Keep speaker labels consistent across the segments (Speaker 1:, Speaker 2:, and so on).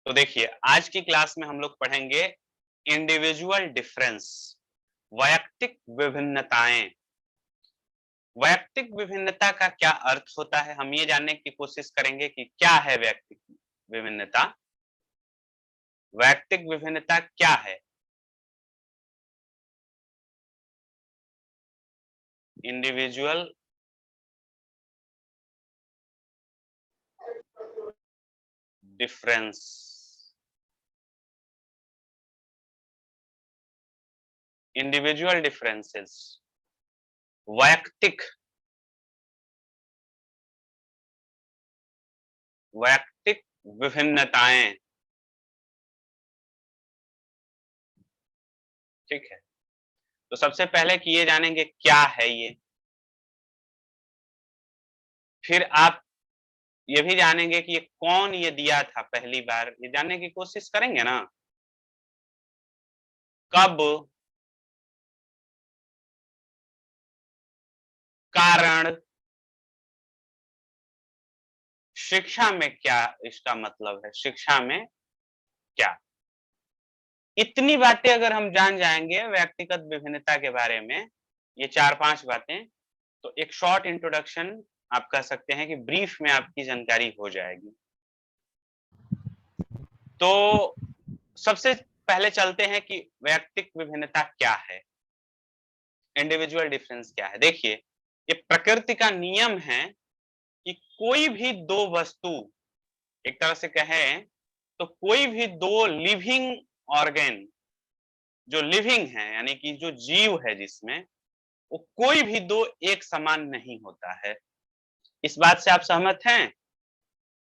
Speaker 1: तो देखिए आज की क्लास में हम लोग पढ़ेंगे इंडिविजुअल डिफरेंस, वैयक्तिक विभिन्नताएं। वैयक्तिक विभिन्नता का क्या अर्थ होता है, हम ये जानने की कोशिश करेंगे कि क्या है वैयक्तिक विभिन्नता। वैयक्तिक विभिन्नता क्या है? Individual difference. इंडिविजुअल डिफरेंसेस, वैयक्तिक वैयक्तिक विभिन्नताएं। ठीक है, तो सबसे पहले कि ये जानेंगे क्या है ये, फिर आप ये भी जानेंगे कि ये कौन ये दिया था पहली बार, ये जानने की कोशिश करेंगे ना। कब, कारण, शिक्षा में क्या इसका मतलब है, शिक्षा में क्या। इतनी बातें अगर हम जान जाएंगे व्यक्तिगत विभिन्नता के बारे में, ये 4-5 बातें, तो एक शॉर्ट इंट्रोडक्शन आप कह सकते हैं कि ब्रीफ में आपकी जानकारी हो जाएगी। तो सबसे पहले चलते हैं कि वैयक्तिक विभिन्नता क्या है, इंडिविजुअल डिफरेंस क्या है। देखिए, ये प्रकृति का नियम है कि कोई भी दो वस्तु, एक तरह से कहें तो कोई भी दो लिविंग ऑर्गेन, जो लिविंग है यानी कि जो जीव है जिसमें, वो कोई भी दो एक समान नहीं होता है। इस बात से आप सहमत हैं?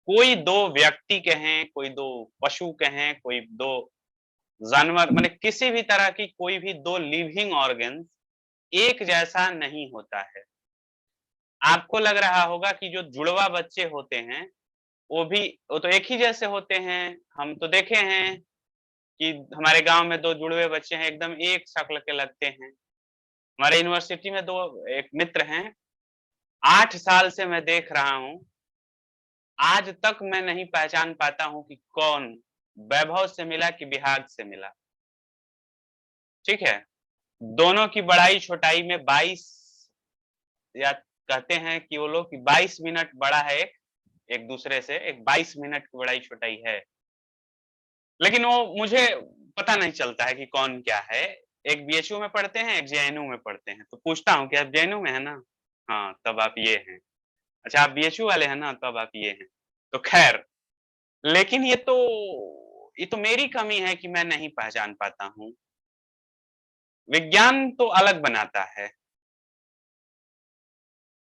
Speaker 1: कोई दो व्यक्ति कहें, कोई दो पशु कहें, कोई दो जानवर, माने किसी भी तरह की कोई भी दो लिविंग ऑर्गन एक जैसा नहीं होता है। आपको लग रहा होगा कि जो जुड़वा बच्चे होते हैं, वो तो एक ही जैसे होते हैं। हम तो देखे हैं कि हमारे गांव में दो जुड़वे बच्चे हैं, एकदम एक शक्ल के लगते हैं। हमारे यूनिवर्सिटी में दो एक मित्र हैं, 8 साल से मैं देख रहा हूँ, आज तक मैं नहीं पहचान पाता हूँ कि कौन वैभव से मिला कि विहाग से मिला। ठीक है, दोनों की बड़ाई छोटाई में 22, या कहते हैं कि वो लोग कि 22 मिनट बड़ा है एक दूसरे से, एक 22 मिनट की बड़ाई छोटाई है। लेकिन वो मुझे पता नहीं चलता है कि कौन क्या है। एक बीएचयू में पढ़ते हैं, एक जेएनयू में पढ़ते हैं। तो पूछता हूँ कि आप जेएनयू में है ना? हाँ, तब आप ये हैं। अच्छा, आप बीएचयू वाले हैं ना? तब आप ये हैं। तो खैर, लेकिन ये तो मेरी कमी है कि मैं नहीं पहचान पाता हूँ। विज्ञान तो अलग बनाता है।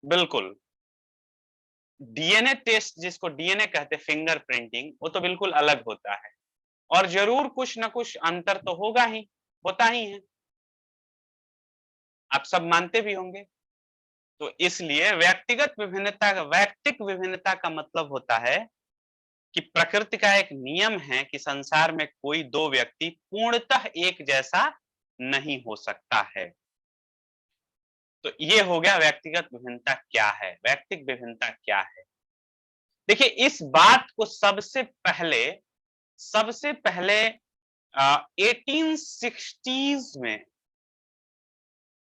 Speaker 1: बिल्कुल। डीएनए टेस्ट जिसको डीएनए कहते हैं, फिंगर प्रिंटिंग, वो तो बिल्कुल अलग होता है। और ज़रूर कुछ न कुछ अंतर तो होगा ही, होता ही है। आप सब मानते भी होंगे। तो इसलिए वैयक्तिक विभिन्नता का मतलब होता है कि प्रकृति का एक नियम है कि संसार में कोई दो व्यक्ति पूर्णतः एक जैसा नहीं हो सकता है। तो ये हो गया व्यक्तिगत विभिन्नता क्या है, वैयक्तिक विभिन्नता क्या है। देखिए, इस बात को सबसे पहले 1860s में,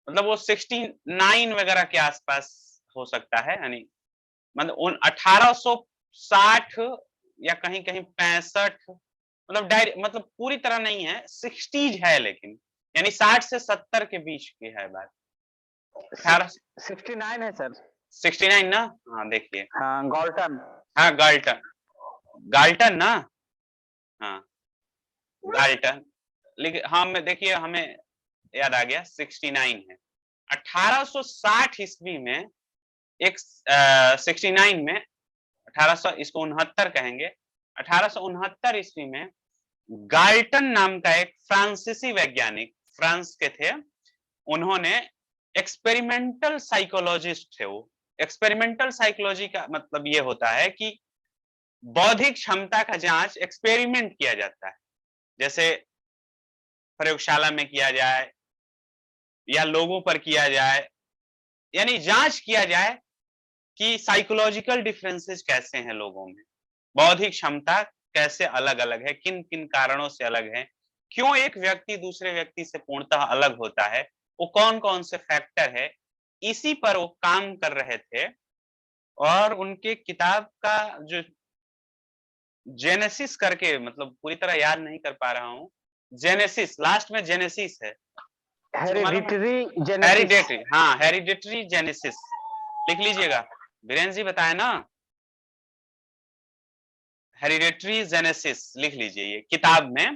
Speaker 1: मतलब वो 69 वगैरह के आसपास हो सकता है, यानी मतलब उन 1860 या कहीं-कहीं 65, मतलब पूरी तरह नहीं है, 60s है लेकिन, यानी 60 से 70 के बीच की है बात। 18
Speaker 2: 69 है सर।
Speaker 1: 69 ना? हाँ, देखिए।
Speaker 2: हाँ, गॉल्टन।
Speaker 1: हाँ, गाल्टन। गाल्टन ना? हाँ, गाल्टन। लेकिन हाँ, मैं देखिए हमें याद आ गया, 69 है। 1860 ईस्वी में एक 69 में 1800, इसको 69 कहेंगे। 1869 ईस्वी में गाल्टन नाम का एक फ्रांसीसी वैज्ञानिक, फ्रांस के थे, उन्होंने एक्सपेरिमेंटल साइकोलॉजिस्ट थे वो। एक्सपेरिमेंटल साइकोलॉजी का मतलब ये होता है कि बौद्धिक क्षमता का जांच एक्सपेरिमेंट किया जाता है, जैसे प्रयोगशाला में किया जाए या लोगों पर किया जाए, यानी जांच किया जाए कि साइकोलॉजिकल डिफरेंसेस कैसे हैं लोगों में, बौद्धिक क्षमता कैसे अलग अलग है, किन किन कारणों से अलग है, क्यों एक व्यक्ति दूसरे व्यक्ति से पूर्णतः अलग होता है, वो कौन कौन से फैक्टर है, इसी पर वो काम कर रहे थे। और उनके किताब का जो जेनेसिस करके, मतलब पूरी तरह याद नहीं कर पा रहा हूँ, जेनेसिस, लास्ट में जेनेसिस है, किसी को मालूम है?
Speaker 2: Hereditary genesis.
Speaker 1: हेरिडेटरी, हाँ हेरिडेटरी जेनेसिस, लिख लीजिएगा। वीरेंद्र जी बताए ना, हेरिडेटरी जेनेसिस लिख लीजिए, ये किताब में,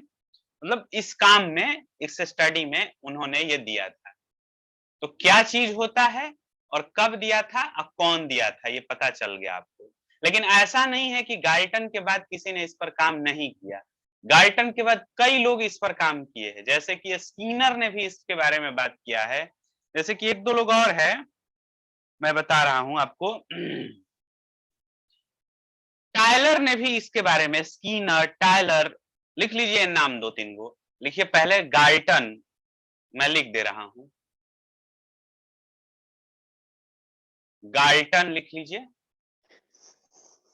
Speaker 1: मतलब इस काम में, इस स्टडी में उन्होंने ये दिया था। तो क्या चीज होता है और कब दिया था और कौन दिया था, ये पता चल गया आपको। लेकिन ऐसा नहीं है कि गाल्टन के बाद किसी ने इस पर काम नहीं किया। गाल्टन के बाद कई लोग इस पर काम किए हैं, जैसे कि स्कीनर ने भी इसके बारे में बात किया है, जैसे कि एक दो लोग और है, मैं बता रहा हूं आपको। टायलर ने भी इसके बारे में, स्कीनर, टायलर, लिख लीजिए नाम दो तीन को। लिखिए पहले गाल्टन, मैं लिख दे रहा हूं, गाल्टन लिख लीजिए।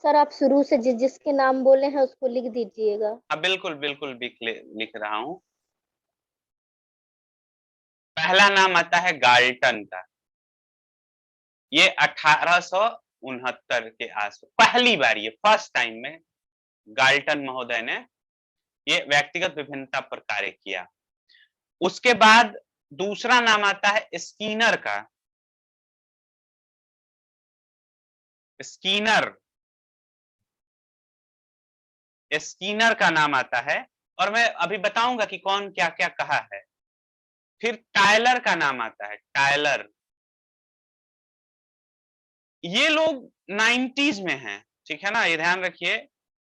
Speaker 3: सर आप शुरू से जिसके नाम बोले हैं उसको लिख दीजिएगा।
Speaker 1: हाँ बिल्कुल बिल्कुल लिख रहा हूं। पहला नाम आता है गाल्टन का, ये 1869 के आसपास पहली बार, ये फर्स्ट टाइम में गाल्टन महोदय ने ये व्यक्तिगत विभिन्नता पर कार्य किया। उसके बाद दूसरा नाम आता है स्कीनर का, स्कीनर, स्कीनर का नाम आता है, और मैं अभी बताऊंगा कि कौन क्या क्या कहा है। फिर टायलर का नाम आता है, टायलर, ये लोग 90s में हैं, ठीक है ना, ये ध्यान रखिए।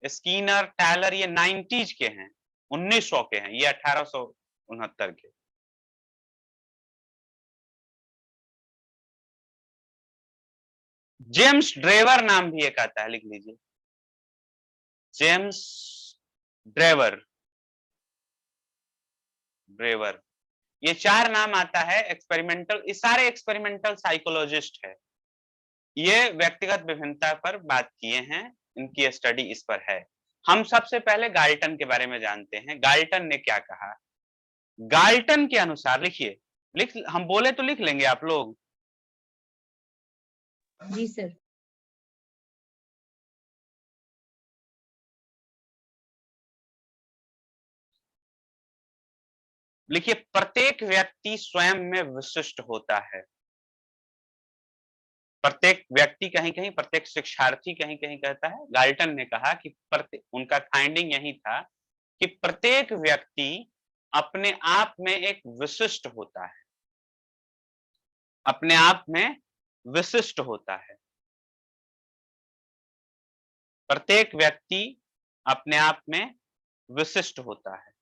Speaker 1: स्कीनर, टायलर ये 90s के हैं, 1900 के हैं, ये 1869 के। जेम्स ड्रेवर नाम भी एक आता है, लिख लीजिए, जेम्स ड्रेवर, ड्रेवर, ये चार नाम आता है एक्सपेरिमेंटल, ये सारे एक्सपेरिमेंटल साइकोलॉजिस्ट है, ये व्यक्तिगत विभिन्नता पर बात किए हैं, इनकी स्टडी इस पर है। हम सबसे पहले गाल्टन के बारे में जानते हैं, गाल्टन ने क्या कहा। गाल्टन के अनुसार, लिखिए, हम बोले तो लिख लेंगे आप लोग।
Speaker 4: जी सर।
Speaker 1: लिखिए, प्रत्येक व्यक्ति स्वयं में विशिष्ट होता है। प्रत्येक व्यक्ति कहीं कहीं, प्रत्येक शिक्षार्थी कहीं कहीं कहता है, गाल्टन ने कहा कि उनका फाइंडिंग यही था कि प्रत्येक व्यक्ति अपने आप में एक विशिष्ट होता है, अपने आप में विशिष्ट होता है। प्रत्येक व्यक्ति अपने आप में विशिष्ट होता है।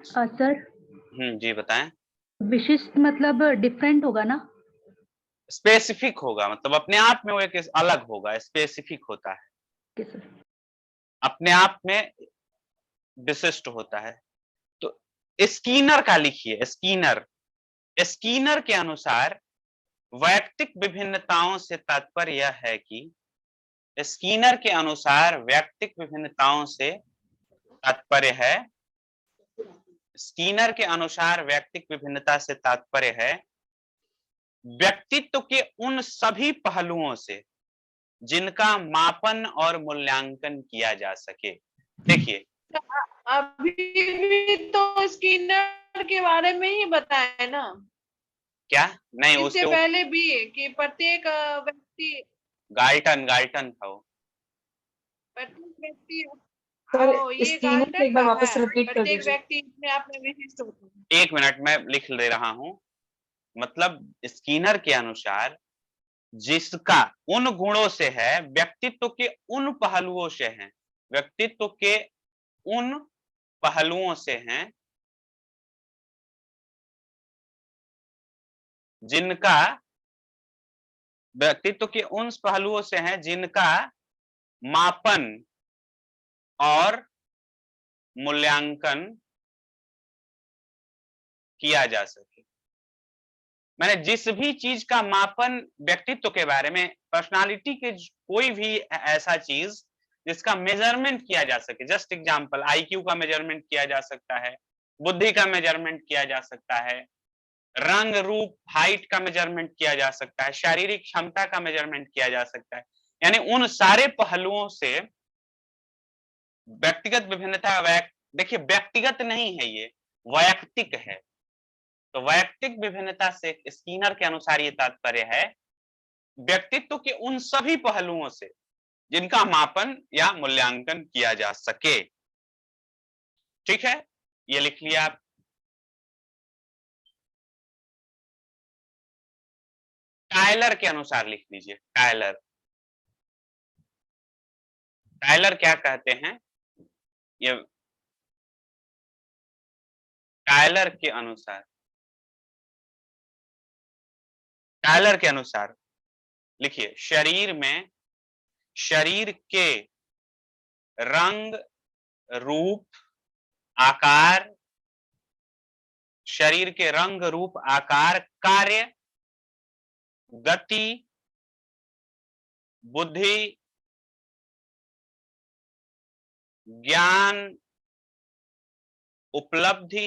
Speaker 4: सर
Speaker 1: जी बताएं।
Speaker 4: विशिष्ट मतलब डिफरेंट होगा ना?
Speaker 1: स्पेसिफिक होगा, मतलब अपने आप में वो एक अलग होगा, स्पेसिफिक होता है,
Speaker 4: ओके सर।
Speaker 1: अपने आप में विशिष्ट होता है। तो स्कीनर का लिखिए, स्कीनर, स्कीनर के अनुसार वैयक्तिक विभिन्नताओं से तात्पर्य यह है कि, स्कीनर के अनुसार वैयक्तिक विभिन्नताओं से तात्पर्य है, स्कीनर के अनुसार वैयक्तिक विभिन्नता से तात्पर्य है व्यक्तित्व के उन सभी पहलुओं से जिनका मापन और मूल्यांकन किया जा सके। देखिए,
Speaker 5: अभी भी तो स्किनर के बारे में ही बताया ना,
Speaker 1: क्या नहीं,
Speaker 5: इससे
Speaker 1: उसके
Speaker 5: पहले भी कि प्रत्येक व्यक्ति,
Speaker 1: गाल्टन, गाल्टन था वो।
Speaker 5: प्रत्येक व्यक्ति,
Speaker 6: सर
Speaker 5: ये
Speaker 6: स्कीनर को
Speaker 5: गाल्टन
Speaker 6: एक बार
Speaker 5: का
Speaker 6: वापस
Speaker 5: है,
Speaker 6: रिपीट कर
Speaker 5: प्रत्येक
Speaker 6: दीजिए।
Speaker 5: व्यक्ति अपने आप में विशिष्ट होता है।
Speaker 1: एक मिनट, मैं लिख ले रहा हूं। मतलब स्कीनर के अनुसार जिसका उन गुणों से है, व्यक्तित्व के उन पहलुओं से है, व्यक्तित्व के उन पहलुओं से हैं जिनका, व्यक्तित्व के उन पहलुओं से हैं जिनका मापन और मूल्यांकन किया जा सके। मैंने जिस भी चीज का मापन व्यक्तित्व के बारे में, पर्सनालिटी के कोई भी ऐसा चीज जिसका मेजरमेंट किया जा सके, जस्ट एग्जांपल आईक्यू का मेजरमेंट किया जा सकता है, बुद्धि का मेजरमेंट किया जा सकता है, रंग रूप हाइट का मेजरमेंट किया जा सकता है, शारीरिक क्षमता का मेजरमेंट किया जा सकता है, यानी उन सारे पहलुओं से व्यक्तिगत विभिन्नता देखिए व्यक्तिगत नहीं है, ये वैयक्तिक है। तो वैयक्तिक विभिन्नता से स्किनर के अनुसार ये तात्पर्य है व्यक्तित्व के उन सभी पहलुओं से जिनका मापन या मूल्यांकन किया जा सके। ठीक है, ये लिख लिया आप। टायलर के अनुसार लिख लीजिए। टायलर क्या कहते हैं? ये टायलर के अनुसार लिखिए, शरीर के रंग रूप आकार, शरीर के रंग रूप आकार, कार्य, गति, बुद्धि, ज्ञान, उपलब्धि,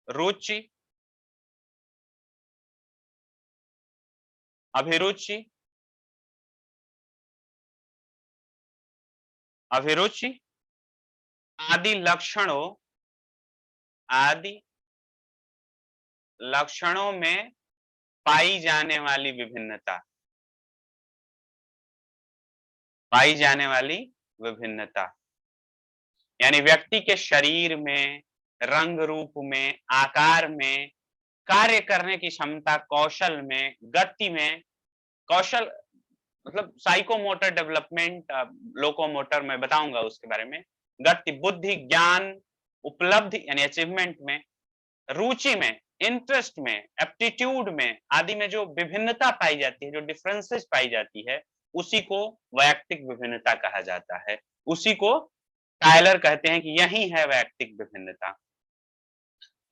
Speaker 1: रुचि, अभिरुचि, आदि लक्षणों में पाई जाने वाली विभिन्नता, यानी व्यक्ति के शरीर में, रंग रूप में, आकार में, कार्य करने की क्षमता, कौशल में, गति में, कौशल मतलब साइकोमोटर डेवलपमेंट, लोकोमोटर में बताऊंगा उसके बारे में, गति, बुद्धि, ज्ञान, उपलब्धि यानी अचीवमेंट में, रुचि में, इंटरेस्ट में, एप्टीट्यूड में आदि में जो विभिन्नता पाई जाती है, जो डिफरेंसेस पाई जाती है, उसी को वैयक्तिक विभिन्नता कहा जाता है। उसी को टायलर कहते हैं कि यही है वैयक्तिक विभिन्नता।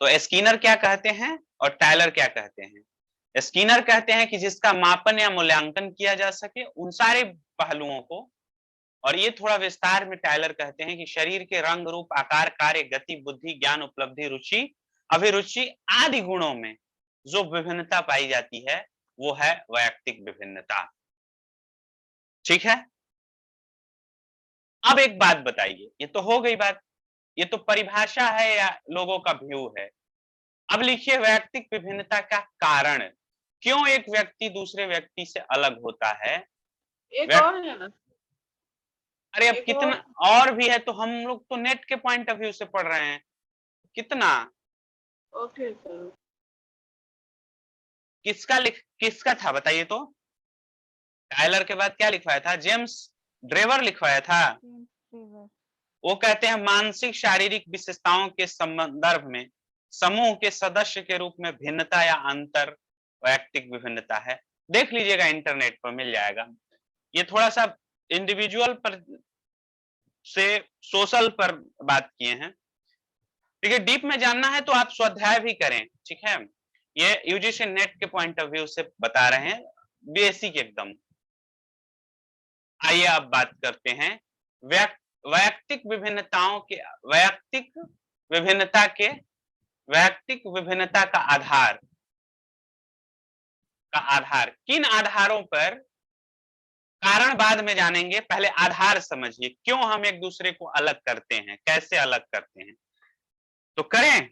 Speaker 1: तो स्किनर क्या कहते हैं और टायलर क्या कहते हैं? स्किनर कहते हैं कि जिसका मापन या मूल्यांकन किया जा सके उन सारे पहलुओं को, और ये थोड़ा विस्तार में टायलर कहते हैं कि शरीर के रंग रूप आकार, कार्य, गति, बुद्धि, ज्ञान, उपलब्धि, रुचि, अभिरुचि आदि गुणों में जो विभिन्नता पाई जाती है वो है वैयक्तिक विभिन्नता। ठीक है, अब एक बात बताइए, ये तो हो गई बात, ये तो परिभाषा है या लोगों का व्यू है। अब लिखिए वैयक्तिक विभिन्नता का कारण, क्यों एक व्यक्ति दूसरे व्यक्ति से अलग होता है?
Speaker 5: एक और है ना,
Speaker 1: अरे अब कितना और भी है, तो हम लोग तो नेट के पॉइंट ऑफ व्यू से पढ़ रहे हैं। कितना?
Speaker 5: Okay sir.
Speaker 1: किसका था बताइए तो? टायलर के बाद क्या लिखवाया था? जेम्स ड्रेवर लिखवाया था। वो कहते हैं मानसिक शारीरिक विशेषताओं के संदर्भ में समूह के सदस्य के रूप में भिन्नता या अंतर वैयक्तिक विभिन्नता है। देख लीजिएगा, इंटरनेट पर मिल जाएगा। ये थोड़ा सा इंडिविजुअल पर से सोशल पर बात किए हैं। ठीक है, डीप में जानना है तो आप स्वाध्याय भी करें। ठीक है, ये यूजीसी नेट के पॉइंट ऑफ व्यू से बता रहे हैं, बेसिक एकदम। आइए अब बात करते हैं वैयक्तिक विभिन्नता का आधार किन आधारों पर, कारण बाद में जानेंगे, पहले आधार समझिए क्यों हम एक दूसरे को अलग करते हैं, कैसे अलग करते हैं। तो करें,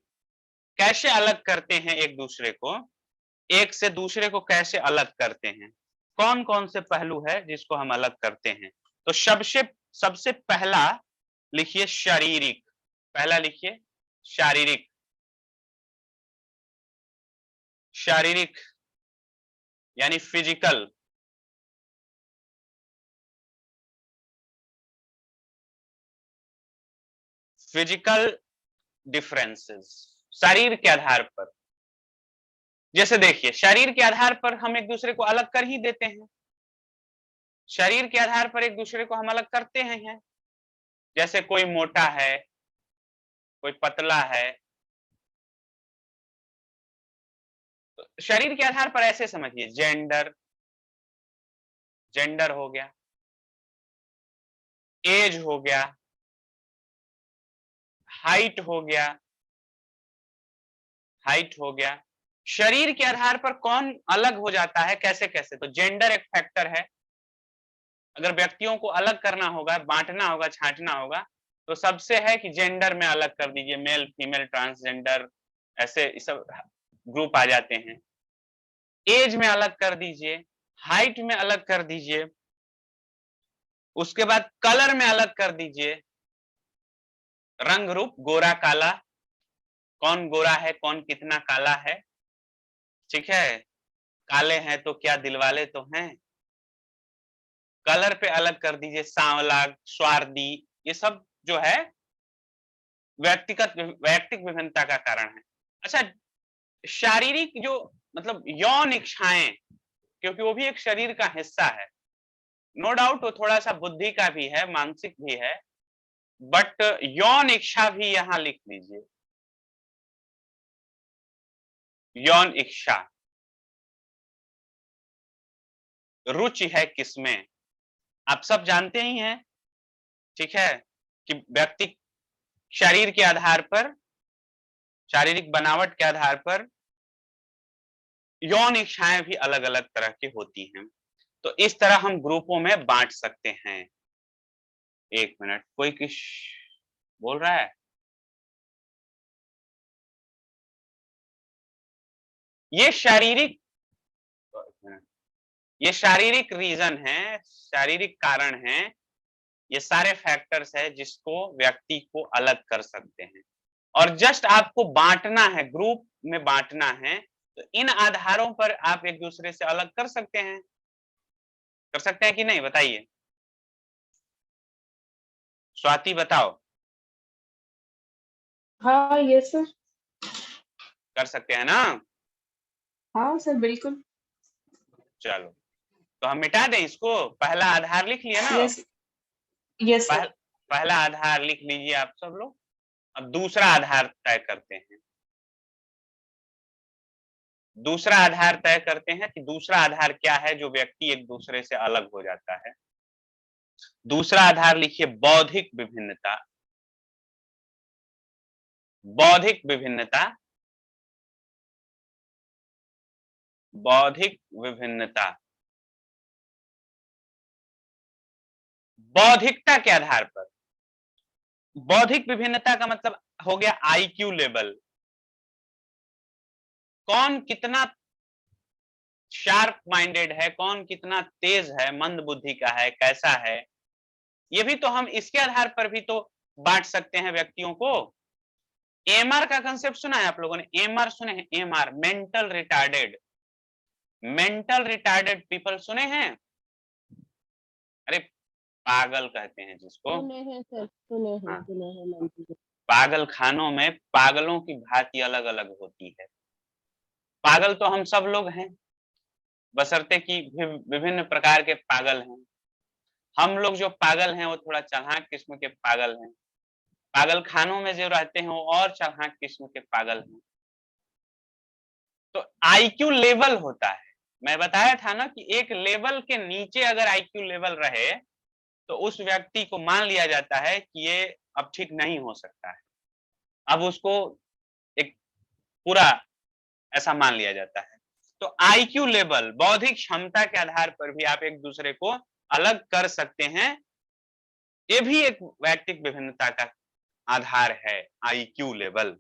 Speaker 1: कैसे अलग करते हैं एक दूसरे को, एक से दूसरे को कैसे अलग करते हैं, कौन कौन से पहलू है जिसको हम अलग करते हैं। तो सबसे पहला लिखिए शारीरिक, पहला लिखिए शारीरिक यानी फिजिकल। डिफरेंसेस शरीर के आधार पर, जैसे देखिए शरीर के आधार पर हम एक दूसरे को अलग कर ही देते हैं, शरीर के आधार पर एक दूसरे को हम अलग करते हैं। जैसे कोई मोटा है, कोई पतला है, शरीर के आधार पर ऐसे समझिए, जेंडर हो गया, एज हो गया, हाइट हो गया, शरीर के आधार पर कौन अलग हो जाता है, कैसे कैसे। तो जेंडर एक फैक्टर है। अगर व्यक्तियों को अलग करना होगा, बांटना होगा, छांटना होगा, तो सबसे है कि जेंडर में अलग कर दीजिए, मेल फीमेल ट्रांसजेंडर, ऐसे सब ग्रुप आ जाते हैं। एज में अलग कर दीजिए, हाइट में अलग कर दीजिए, उसके बाद कलर में अलग कर दीजिए, रंग रूप, गोरा काला, कौन गोरा है, कौन कितना काला है, ठीक है। काले हैं तो क्या दिलवाले तो हैं। कलर पे अलग कर दीजिए, सांवला, स्वार्थी, ये सब जो है वैयक्तिक विभिन्नता का कारण है। अच्छा, शारीरिक जो मतलब यौन इच्छाएं, क्योंकि वो भी एक शरीर का हिस्सा है, नो डाउट वो थोड़ा सा बुद्धि का भी है, मानसिक भी है, बट यौन इच्छा भी यहां लिख लीजिए। यौन इच्छा, रुचि है किसमें, आप सब जानते ही हैं, ठीक है, कि व्यक्ति शरीर के आधार पर, शारीरिक बनावट के आधार पर यौन इच्छाएं भी अलग अलग तरह की होती हैं। तो इस तरह हम ग्रुपों में बांट सकते हैं। एक मिनट, कोई कुछ बोल रहा है? ये शारीरिक रीजन है, शारीरिक कारण है, ये सारे फैक्टर्स है जिसको व्यक्ति को अलग कर सकते हैं। और जस्ट आपको बांटना है, ग्रुप में बांटना है, तो इन आधारों पर आप एक दूसरे से अलग कर सकते हैं। कर सकते हैं कि नहीं, बताइए। स्वाति बताओ।
Speaker 5: हाँ यस सर।
Speaker 1: कर सकते हैं ना?
Speaker 5: हाँ सर बिल्कुल।
Speaker 1: चलो, तो हम मिटा दें इसको, पहला आधार लिख लिया ना?
Speaker 5: Yes yes sir.
Speaker 1: पहला आधार लिख लीजिए आप सब लोग। अब दूसरा आधार तय करते हैं। दूसरा आधार तय करते हैं कि दूसरा आधार क्या है जो व्यक्ति एक दूसरे से अलग हो जाता है। दूसरा आधार लिखिए, बौद्धिक विभिन्नता। बौद्धिक विभिन्नता, बौद्धिक विभिन्नता, बौद्धिकता के आधार पर। बौद्धिक विभिन्नता का मतलब हो गया आईक्यू लेवल, कौन कितना शार्प माइंडेड है, कौन कितना तेज है, मंद बुद्धि का है, कैसा है। ये भी तो हम इसके आधार पर भी तो बांट सकते हैं व्यक्तियों को। एमआर का कंसेप्ट सुना है आप लोगों ने? एमआर सुने हैं? MR, mental retarded, mental retarded people सुने हैं? अरे पागल कहते हैं जिसको।
Speaker 3: सुने हैं सर, सुने हैं,
Speaker 1: हाँ।
Speaker 3: सुने हैं मैंने।
Speaker 1: पागल खानों में पागलों की भांति अलग अलग होती है। पागल तो हम सब लोग हैं, बशर्ते कि विभिन्न प्रकार के पागल हैं। हम लोग जो पागल हैं वो थोड़ा चालाक किस्म के पागल हैं। पागल खानों में जो रहते हैं वो और चालाक किस्म के पागल हैं। तो आईक्यू लेवल होता है, मैं बताया था ना कि एक लेवल के नीचे अगर आईक्यू लेवल रहे तो उस व्यक्ति को मान लिया जाता है कि ये अब ठीक नहीं हो सकता है, अब उसको एक पूरा ऐसा मान लिया जाता है। तो आईक्यू लेवल, बौद्धिक क्षमता के आधार पर भी आप एक दूसरे को अलग कर सकते हैं। ये भी एक वैयक्तिक विभिन्नता का आधार है, आईक्यू लेवल।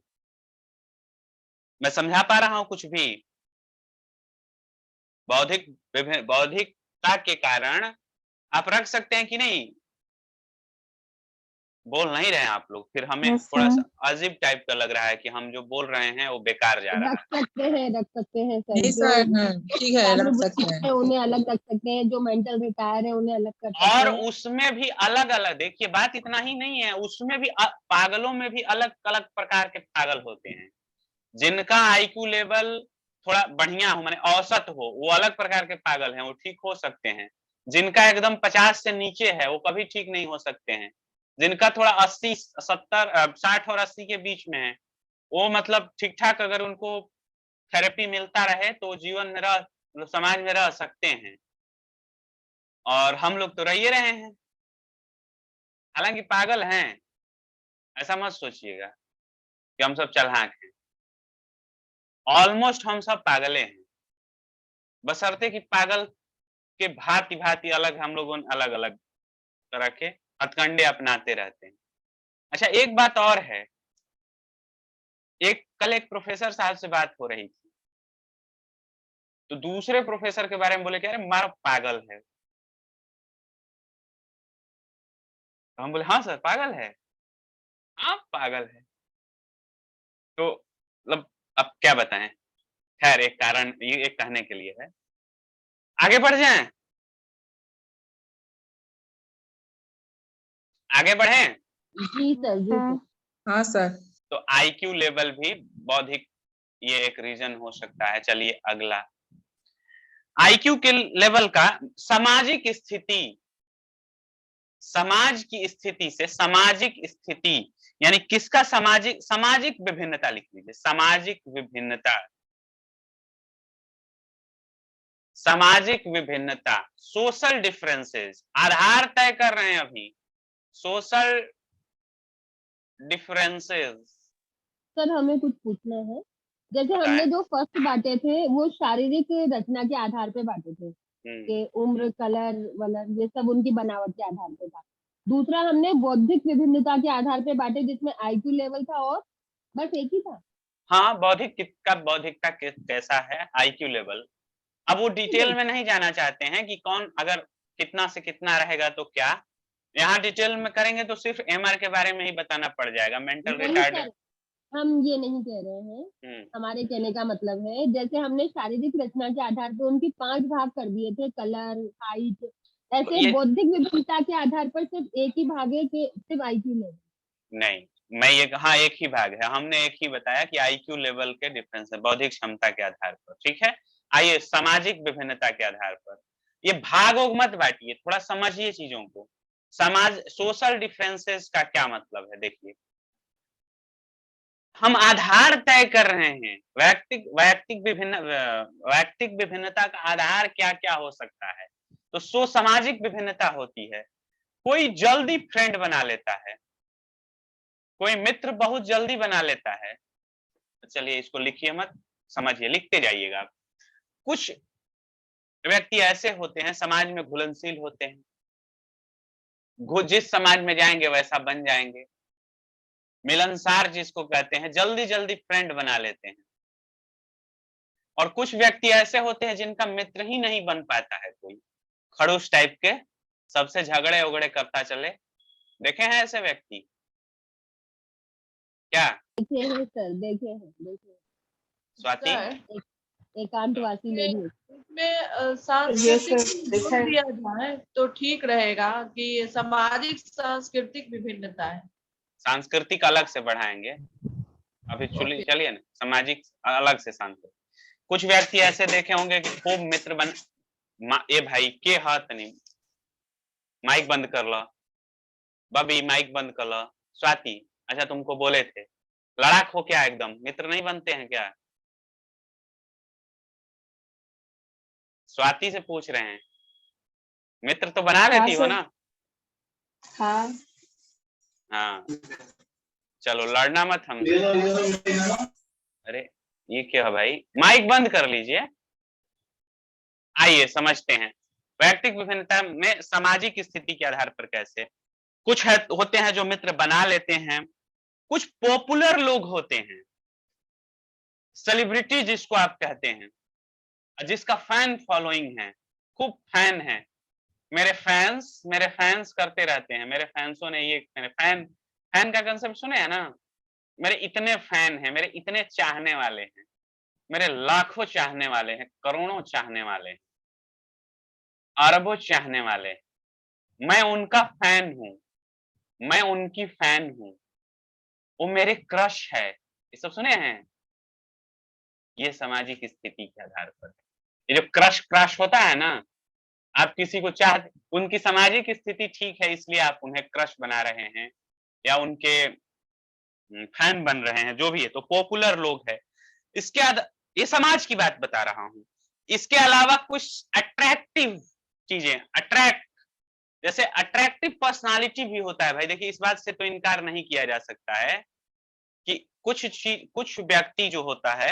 Speaker 1: मैं समझा पा रहा हूं कुछ भी? बौद्धिकता के कारण आप रख सकते हैं कि नहीं? बोल नहीं रहे आप लोग, फिर हमें
Speaker 5: Yes,
Speaker 1: थोड़ा
Speaker 5: sir.
Speaker 1: सा अजीब टाइप का लग रहा है कि हम जो बोल रहे हैं वो बेकार जा रहा है।
Speaker 3: रख सकते हैं सर।
Speaker 6: नहीं
Speaker 3: जो
Speaker 6: सर, ठीक है, रख सकते हैं।
Speaker 3: उन्हें अलग रख सकते हैं, जो मेंटल रिटायर है उन्हें अलग कर सकते
Speaker 1: और
Speaker 3: हैं।
Speaker 1: उसमें भी अलग अलग, देखिए बात इतना ही नहीं है, उसमें भी पागलों में भी अलग अलग प्रकार के पागल होते हैं। जिनका आईक्यू लेवल थोड़ा बढ़िया हो, माने औसत हो, वो अलग प्रकार के पागल हैं, वो ठीक हो सकते हैं। जिनका एकदम 50 से नीचे है वो कभी ठीक नहीं हो सकते हैं। जिनका थोड़ा 80 70 60 और 80 के बीच में है वो मतलब ठीक ठाक, अगर उनको थेरेपी मिलता रहे तो जीवन में रह मतलब समाज में रह सकते हैं, और हम लोग तो रह ही रहे हैं। हालांकि पागल हैं, ऐसा मत सोचिएगा कि हम सब चालाक हैं। ऑलमोस्ट हम सब पागले हैं, बशर्ते कि पागल के भांति भांति अलग हम लोगों ने अलग अलग तरह के हथकंडे अपनाते रहते हैं। अच्छा, एक बात और है, कल एक प्रोफेसर साहब से बात हो रही थी, तो दूसरे प्रोफेसर के बारे में बोले कि अरे मारा पागल है। तो हम बोले हाँ सर पागल है, हाँ पागल है। तो मतलब अब क्या बताएं, खैर एक कारण ये एक कहने के लिए है। आगे बढ़ जाएं, आगे बढ़ें।
Speaker 3: जी सर, जी सर।
Speaker 6: हाँ सर।
Speaker 1: तो आईक्यू लेवल भी बौद्धिक ये एक रीजन हो सकता है। चलिए अगला, आईक्यू के लेवल का सामाजिक स्थिति, समाज की स्थिति से सामाजिक स्थिति यानी किसका सामाजिक विभिन्नता लिख लीजिए, सामाजिक विभिन्नता, सामाजिक विभिन्नता, सोशल डिफरेंसेस, आधार तय कर रहे हैं अभी, सोशल डिफरेंसेस।
Speaker 7: सर हमें कुछ पूछना है। जैसे हमने जो फर्स्ट बांटे थे वो शारीरिक रचना के आधार पे बांटे थे कि उम्र, कलर वलर ये सब उनकी बनावट के आधार पे था। दूसरा हमने बौद्धिक विभिन्नता के आधार पे बांटे जिसमें आईक्यू लेवल था और बस एक ही था।
Speaker 1: हाँ, बौद्धिकता कैसा है, आईक्यू लेवल। अब वो डिटेल में नहीं जाना चाहते हैं कि कौन अगर कितना से कितना रहेगा तो क्या, यहाँ डिटेल में करेंगे तो सिर्फ एमआर के बारे में ही बताना पड़ जाएगा, मेंटल रिटार्ड।
Speaker 7: हम ये नहीं कह रहे हैं, हमारे कहने का मतलब है जैसे हमने शारीरिक रचना के आधार पर उनके 5 भाग कर दिए थे, कलर, हाइट, ऐसे बौद्धिक विभिन्नता के आधार पर सिर्फ एक ही भाग है कि सिर्फ आईक्यू लेवल।
Speaker 1: नहीं, मैं ये हाँ एक ही भाग है, हमने एक ही बताया कि आईक्यू लेवल के डिफरेंस है बौद्धिक क्षमता के आधार पर। ठीक है, आइए सामाजिक विभिन्नता के आधार पर, ये भागों मत बांटिए, थोड़ा समझिए चीजों को। सोशल डिफरेंसेस का क्या मतलब है, देखिए हम आधार तय कर रहे हैं, वैयक्तिक विभिन्नता का आधार क्या क्या हो सकता है। तो सामाजिक विभिन्नता होती है, कोई जल्दी फ्रेंड बना लेता है, कोई मित्र बहुत जल्दी बना लेता है। चलिए इसको लिखिए मत, समझिए, लिखते जाइएगा। कुछ व्यक्ति ऐसे होते हैं समाज में घुलनशील होते हैं, जिस समाज में जाएंगे वैसा बन जाएंगे, मिलनसार जिसको कहते हैं, जल्दी जल्दी फ्रेंड बना लेते हैं। और कुछ व्यक्ति ऐसे होते हैं जिनका मित्र ही नहीं बन पाता है, कोई खड़ूस टाइप के, सबसे झगड़े उगड़े करता चले। देखे हैं ऐसे व्यक्ति क्या?
Speaker 7: देखे हैं सर, देखे हैं।
Speaker 1: स्वाति
Speaker 7: एकांतवासी लोग
Speaker 5: इसमें सांस्कृतिक जोड़ दिया जाए तो ठीक रहेगा कि सामाजिक सांस्कृतिक विभिन्नता है।
Speaker 1: सांस्कृतिक अलग से बढ़ाएंगे अभी, चलिए ना, सामाजिक अलग से सांस्कृतिक। कुछ व्यक्ति ऐसे देखे होंगे कि खूब मित्र बन, ए भाई के हाथ नहीं, माइक बंद कर लो, बबी माइक बंद कर लो, स्वाति अच्छा तुमको बोले थे, लड़ाक हो क्या एकदम, मित्र नहीं बनते हैं क्या? स्वाति से पूछ रहे हैं, मित्र तो बना लेती हो ना?
Speaker 5: हाँ
Speaker 1: हाँ चलो लड़ना मत हमसे। अरे ये क्या है भाई, माइक बंद कर लीजिए। आइए समझते हैं वैयक्तिक विभिन्नता में सामाजिक स्थिति के आधार पर कैसे। कुछ होते हैं जो मित्र बना लेते हैं, कुछ पॉपुलर लोग होते हैं, सेलिब्रिटी जिसको आप कहते हैं, जिसका फैन फॉलोइंग है, खूब फैन है, मेरे फैंस करते रहते हैं, मेरे फैंसों ने ये, मेरे फैन का कंसेप्ट सुने हैं ना, मेरे इतने फैन हैं, मेरे इतने चाहने वाले हैं, मेरे लाखों चाहने वाले हैं, करोड़ों चाहने वाले हैं, अरबों चाहने वाले हैं, मैं उनका फैन हूं, मैं उनकी फैन हूं, वो मेरे क्रश है, ये सब सुने हैं? ये सामाजिक स्थिति के आधार पर, ये जो क्रश होता है ना, आप किसी को चाहते, उनकी सामाजिक स्थिति ठीक है इसलिए आप उन्हें क्रश बना रहे हैं या उनके फैन बन रहे हैं, जो भी है, तो पॉपुलर लोग है। इसके ये समाज की बात बता रहा हूं। इसके अलावा कुछ अट्रैक्टिव चीजें, अट्रैक्ट, जैसे अट्रैक्टिव पर्सनालिटी भी होता है भाई। देखिए इस बात से तो इनकार नहीं किया जा सकता है कि कुछ व्यक्ति जो होता है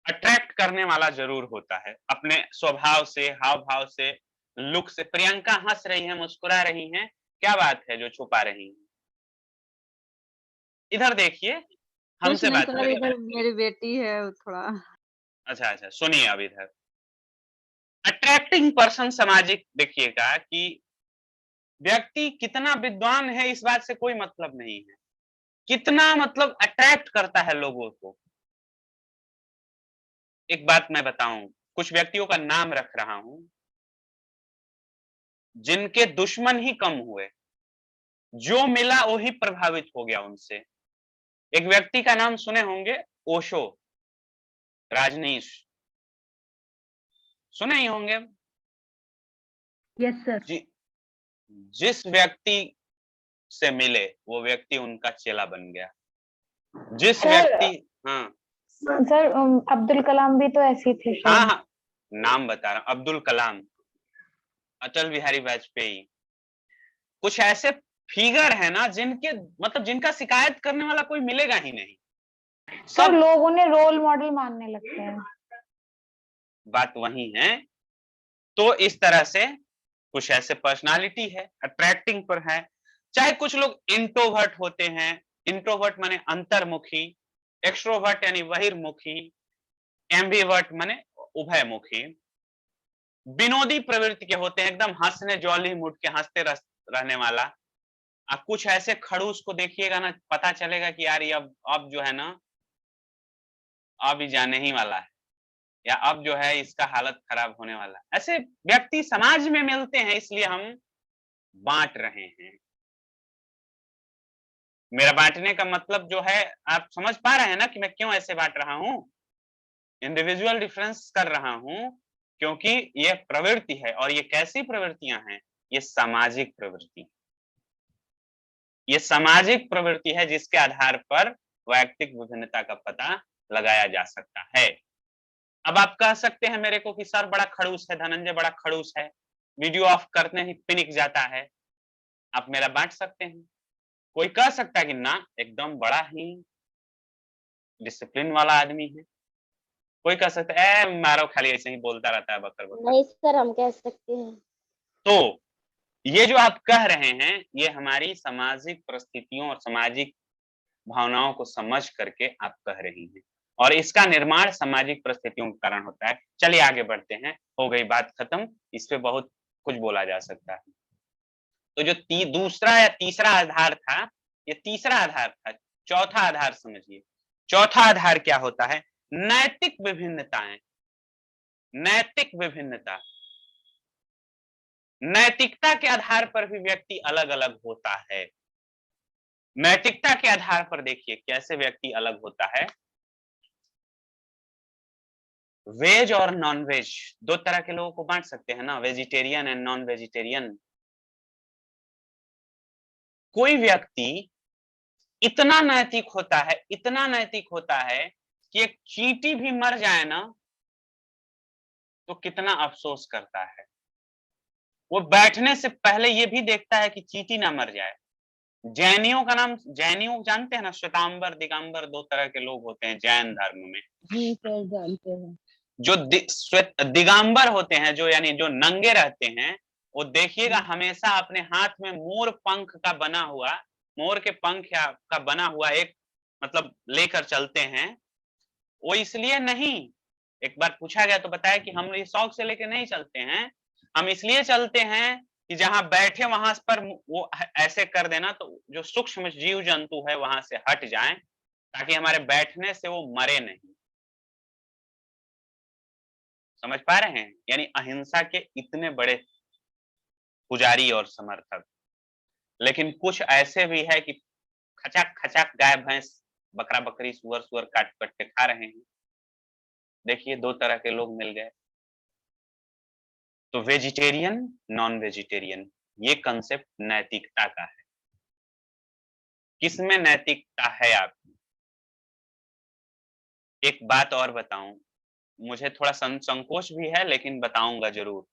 Speaker 1: अट्रैक्ट करने वाला जरूर होता है अपने स्वभाव से, हाव भाव से, लुक से। प्रियंका हंस रही है, मुस्कुरा रही हैं, क्या बात है जो छुपा रही हैं? इधर देखिए, हमसे बात करिए।
Speaker 8: इधर मेरी बेटी है थोड़ा।
Speaker 1: अच्छा अच्छा, सुनिए अब इधर। अट्रैक्टिंग पर्सन सामाजिक देखिएगा कि व्यक्ति कितना विद्वान है इस बात से कोई मतलब नहीं है, कितना मतलब अट्रैक्ट करता है लोगों को। एक बात मैं बताऊं, कुछ व्यक्तियों का नाम रख रहा हूं जिनके दुश्मन ही कम हुए, जो मिला वो ही प्रभावित हो गया उनसे। एक व्यक्ति का नाम सुने होंगे, ओशो, राजनीश, सुने ही होंगे।
Speaker 4: Yes sir.
Speaker 1: जिस व्यक्ति से मिले वो व्यक्ति उनका चेला बन गया। जिस व्यक्ति, हाँ
Speaker 9: सर अब्दुल कलाम भी तो ऐसे ही थे शायद।
Speaker 1: हाँ हाँ, नाम बता रहा हूं, अब्दुल कलाम, अटल बिहारी वाजपेयी, कुछ ऐसे फिगर है ना जिनके मतलब जिनका शिकायत करने वाला कोई मिलेगा ही नहीं।
Speaker 9: सब लोग उन्हें रोल मॉडल मानने लगते हैं।
Speaker 1: बात वही है। तो इस तरह से कुछ ऐसे पर्सनालिटी है, अट्रैक्टिंग पर है। चाहे कुछ लोग इंट्रोवर्ट होते हैं, इंट्रोवर्ट माने अंतर्मुखी, एक्सट्रोवर्ट यानी बहिर्मुखी, एम्बिवर्ट माने उभयमुखी, विनोदी प्रवृत्ति के होते हैं, एकदम हंसने जॉली मूड के, हंसते रहने वाला। कुछ ऐसे खड़ूस को देखिएगा ना, पता चलेगा कि यार ये अब जो है ना, अब ही जाने ही वाला है, या अब जो है इसका हालत खराब होने वाला है। ऐसे व्यक्ति समाज में मिलते हैं, इसलिए हम बांट रहे हैं। मेरा बांटने का मतलब जो है, आप समझ पा रहे हैं ना कि मैं क्यों ऐसे बांट रहा हूं? इंडिविजुअल डिफरेंस कर रहा हूं क्योंकि ये प्रवृत्ति है। और ये कैसी प्रवृत्तियां हैं? ये सामाजिक प्रवृत्ति, ये सामाजिक प्रवृत्ति है जिसके आधार पर वैयक्तिक विभिन्नता का पता लगाया जा सकता है। अब आप कह सकते हैं मेरे को कि सर बड़ा खड़ूस है, धनंजय बड़ा खड़ूस है, वीडियो ऑफ करते ही पिनिक जाता है। आप मेरा बांट सकते हैं। कोई कह सकता है कि ना, एकदम बड़ा ही डिसिप्लिन वाला आदमी है। कोई कह सकता है मारो खाली ऐसे ही बोलता रहता है बकर बकर।
Speaker 3: नहीं सर, हम कह सकते हैं।
Speaker 1: तो ये जो आप कह रहे हैं, ये हमारी सामाजिक परिस्थितियों और सामाजिक भावनाओं को समझ करके आप कह रही हैं, और इसका निर्माण सामाजिक परिस्थितियों के कारण होता है। चलिए आगे बढ़ते हैं, हो गई बात खत्म, इस पे बहुत कुछ बोला जा सकता है। तो जो दूसरा या तीसरा आधार था, ये तीसरा आधार था। चौथा आधार समझिए। चौथा आधार क्या होता है? नैतिक विभिन्नताएं। नैतिक विभिन्नता, नैतिकता के आधार पर भी व्यक्ति अलग अलग होता है। नैतिकता के आधार पर देखिए कैसे व्यक्ति अलग होता है। वेज और नॉन वेज, दो तरह के लोगों को बांट सकते हैं ना, वेजिटेरियन एंड नॉन वेजिटेरियन। कोई व्यक्ति इतना नैतिक होता है, इतना नैतिक होता है कि एक चींटी भी मर जाए ना तो कितना अफसोस करता है। वो बैठने से पहले ये भी देखता है कि चींटी ना मर जाए। जैनियों का नाम, जैनियों जानते हैं ना, श्वेतांबर दिगंबर दो तरह के लोग होते हैं जैन धर्म में।
Speaker 7: जी सर जानते हैं।
Speaker 1: जो दिगंबर होते हैं, जो यानी जो नंगे रहते हैं, वो देखिएगा हमेशा अपने हाथ में मोर पंख का बना हुआ, मोर के पंख का बना हुआ एक मतलब लेकर चलते हैं। वो इसलिए नहीं, एक बार पूछा गया तो बताया कि हम ये शौक से लेके नहीं चलते हैं, हम इसलिए चलते हैं कि जहां बैठे वहां पर वो ऐसे कर देना तो जो सूक्ष्म जीव जंतु है वहां से हट जाएं, ताकि हमारे बैठने से वो मरे नहीं। समझ पा रहे हैं? यानी अहिंसा के इतने बड़े पुजारी और समर्थक। लेकिन कुछ ऐसे भी है कि खचाक खचाक गाय भैंस बकरा बकरी सुअर सुअर काट काट के खा रहे हैं। देखिए दो तरह के लोग मिल गए। तो वेजिटेरियन नॉन वेजिटेरियन, ये कंसेप्ट नैतिकता का है। किसमें नैतिकता है आपकी? एक बात और बताऊं, मुझे थोड़ा संकोच भी है लेकिन बताऊंगा जरूर।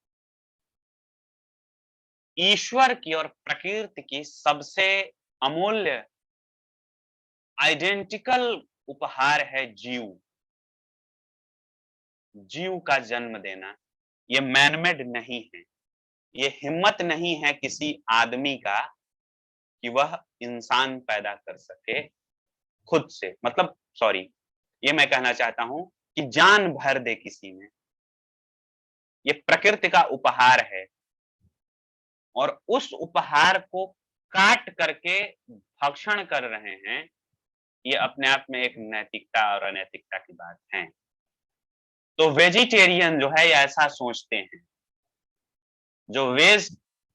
Speaker 1: ईश्वर की और प्रकृति की सबसे अमूल्य आइडेंटिकल उपहार है जीव। जीव का जन्म देना ये मैनमेड नहीं है, ये हिम्मत नहीं है किसी आदमी का कि वह इंसान पैदा कर सके खुद से, मतलब सॉरी, ये मैं कहना चाहता हूं कि जान भर दे किसी में। ये प्रकृति का उपहार है और उस उपहार को काट करके भक्षण कर रहे हैं, ये अपने आप में एक नैतिकता और अनैतिकता की बात है। तो वेजिटेरियन जो है ये ऐसा सोचते हैं, जो वेज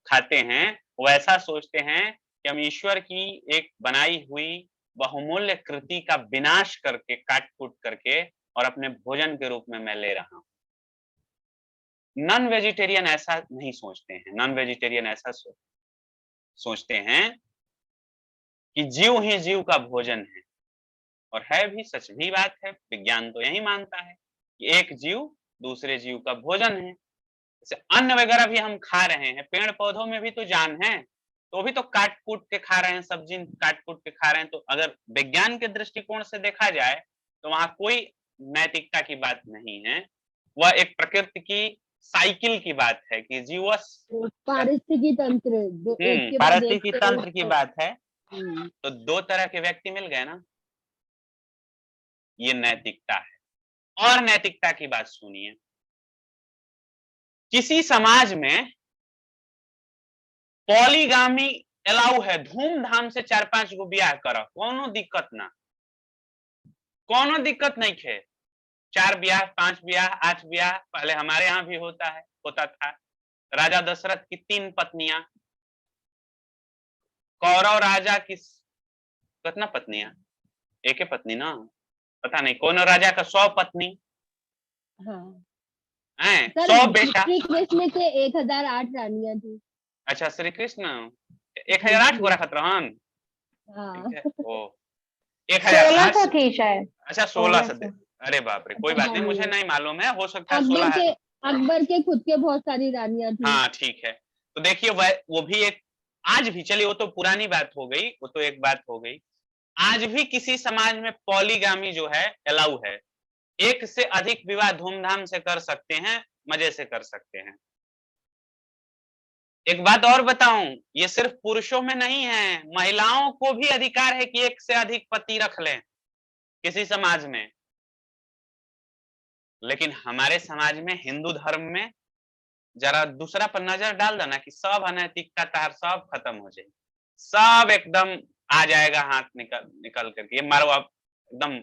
Speaker 1: खाते हैं वो ऐसा सोचते हैं कि हम ईश्वर की एक बनाई हुई बहुमूल्य कृति का विनाश करके, काट कूट करके और अपने भोजन के रूप में मैं ले रहा हूं। नॉन वेजिटेरियन ऐसा नहीं सोचते हैं। नॉन वेजिटेरियन ऐसा सोचते हैं कि जीव ही जीव का भोजन है, और है भी, सच भी बात है। विज्ञान तो यही मानता है कि एक जीव दूसरे जीव का भोजन है। जैसे अन्न वगैरह भी हम खा रहे हैं, पेड़ पौधों में भी तो जान है, तो भी तो काट कूट के खा रहे हैं, सब्जी काट कूट के खा रहे हैं। तो अगर विज्ञान के दृष्टिकोण से देखा जाए तो वहां कोई नैतिकता की बात नहीं है, वह एक प्रकृति की साइकिल की बात है कि जीवस
Speaker 7: पारिस्थितिकी तंत्र
Speaker 1: पारिस्थितिकी तंत्र की बात है। तो दो तरह के व्यक्ति मिल गए ना, ये नैतिकता है। और नैतिकता की बात सुनिए, किसी समाज में पॉलीगामी अलाउ है, धूमधाम से 4-5 गो ब्याह करो, कोनो दिक्कत ना, कोनो दिक्कत नहीं है। 4 ब्याह, 5 ब्याह, 8 ब्याह, पहले हमारे यहाँ भी होता था। राजा दशरथ की 3 पत्नियां, कौरव राजा की कितना पत्नियां, एक ही पत्नी ना, पता नहीं कौन राजा का 100 पत्नी,
Speaker 7: हाँ।
Speaker 1: 100 बेटा।
Speaker 7: श्री कृष्ण के 1008 रानियां थी।
Speaker 1: अच्छा, श्री कृष्ण 1008 को रखत रहन।
Speaker 7: हाँ।
Speaker 1: ओ
Speaker 9: 1600 थी शायद।
Speaker 1: अच्छा 1600। अरे बाप रे, कोई बात नहीं, मुझे नहीं मालूम है, हो सकता है 16 है।
Speaker 7: अकबर के खुद के बहुत सारी रानियां थी।
Speaker 1: हाँ ठीक है। तो देखिए वो भी एक, आज भी, चलिए वो तो पुरानी बात हो गई, वो तो एक बात हो गई। आज भी किसी समाज में पॉलीगामी जो है अलाउ है, एक से अधिक विवाह धूमधाम से कर सकते हैं, मजे से कर सकते हैं। एक बात और बताऊं, ये सिर्फ पुरुषों में नहीं है, महिलाओं को भी अधिकार है कि एक से अधिक पति रख लें किसी समाज में। लेकिन हमारे समाज में, हिंदू धर्म में, जरा दूसरा पर नजर डाल देना कि सब अनैतिकता तार सब खत्म हो जाए, सब एकदम आ जाएगा हाथ निकल करके। ये मारो आप एकदम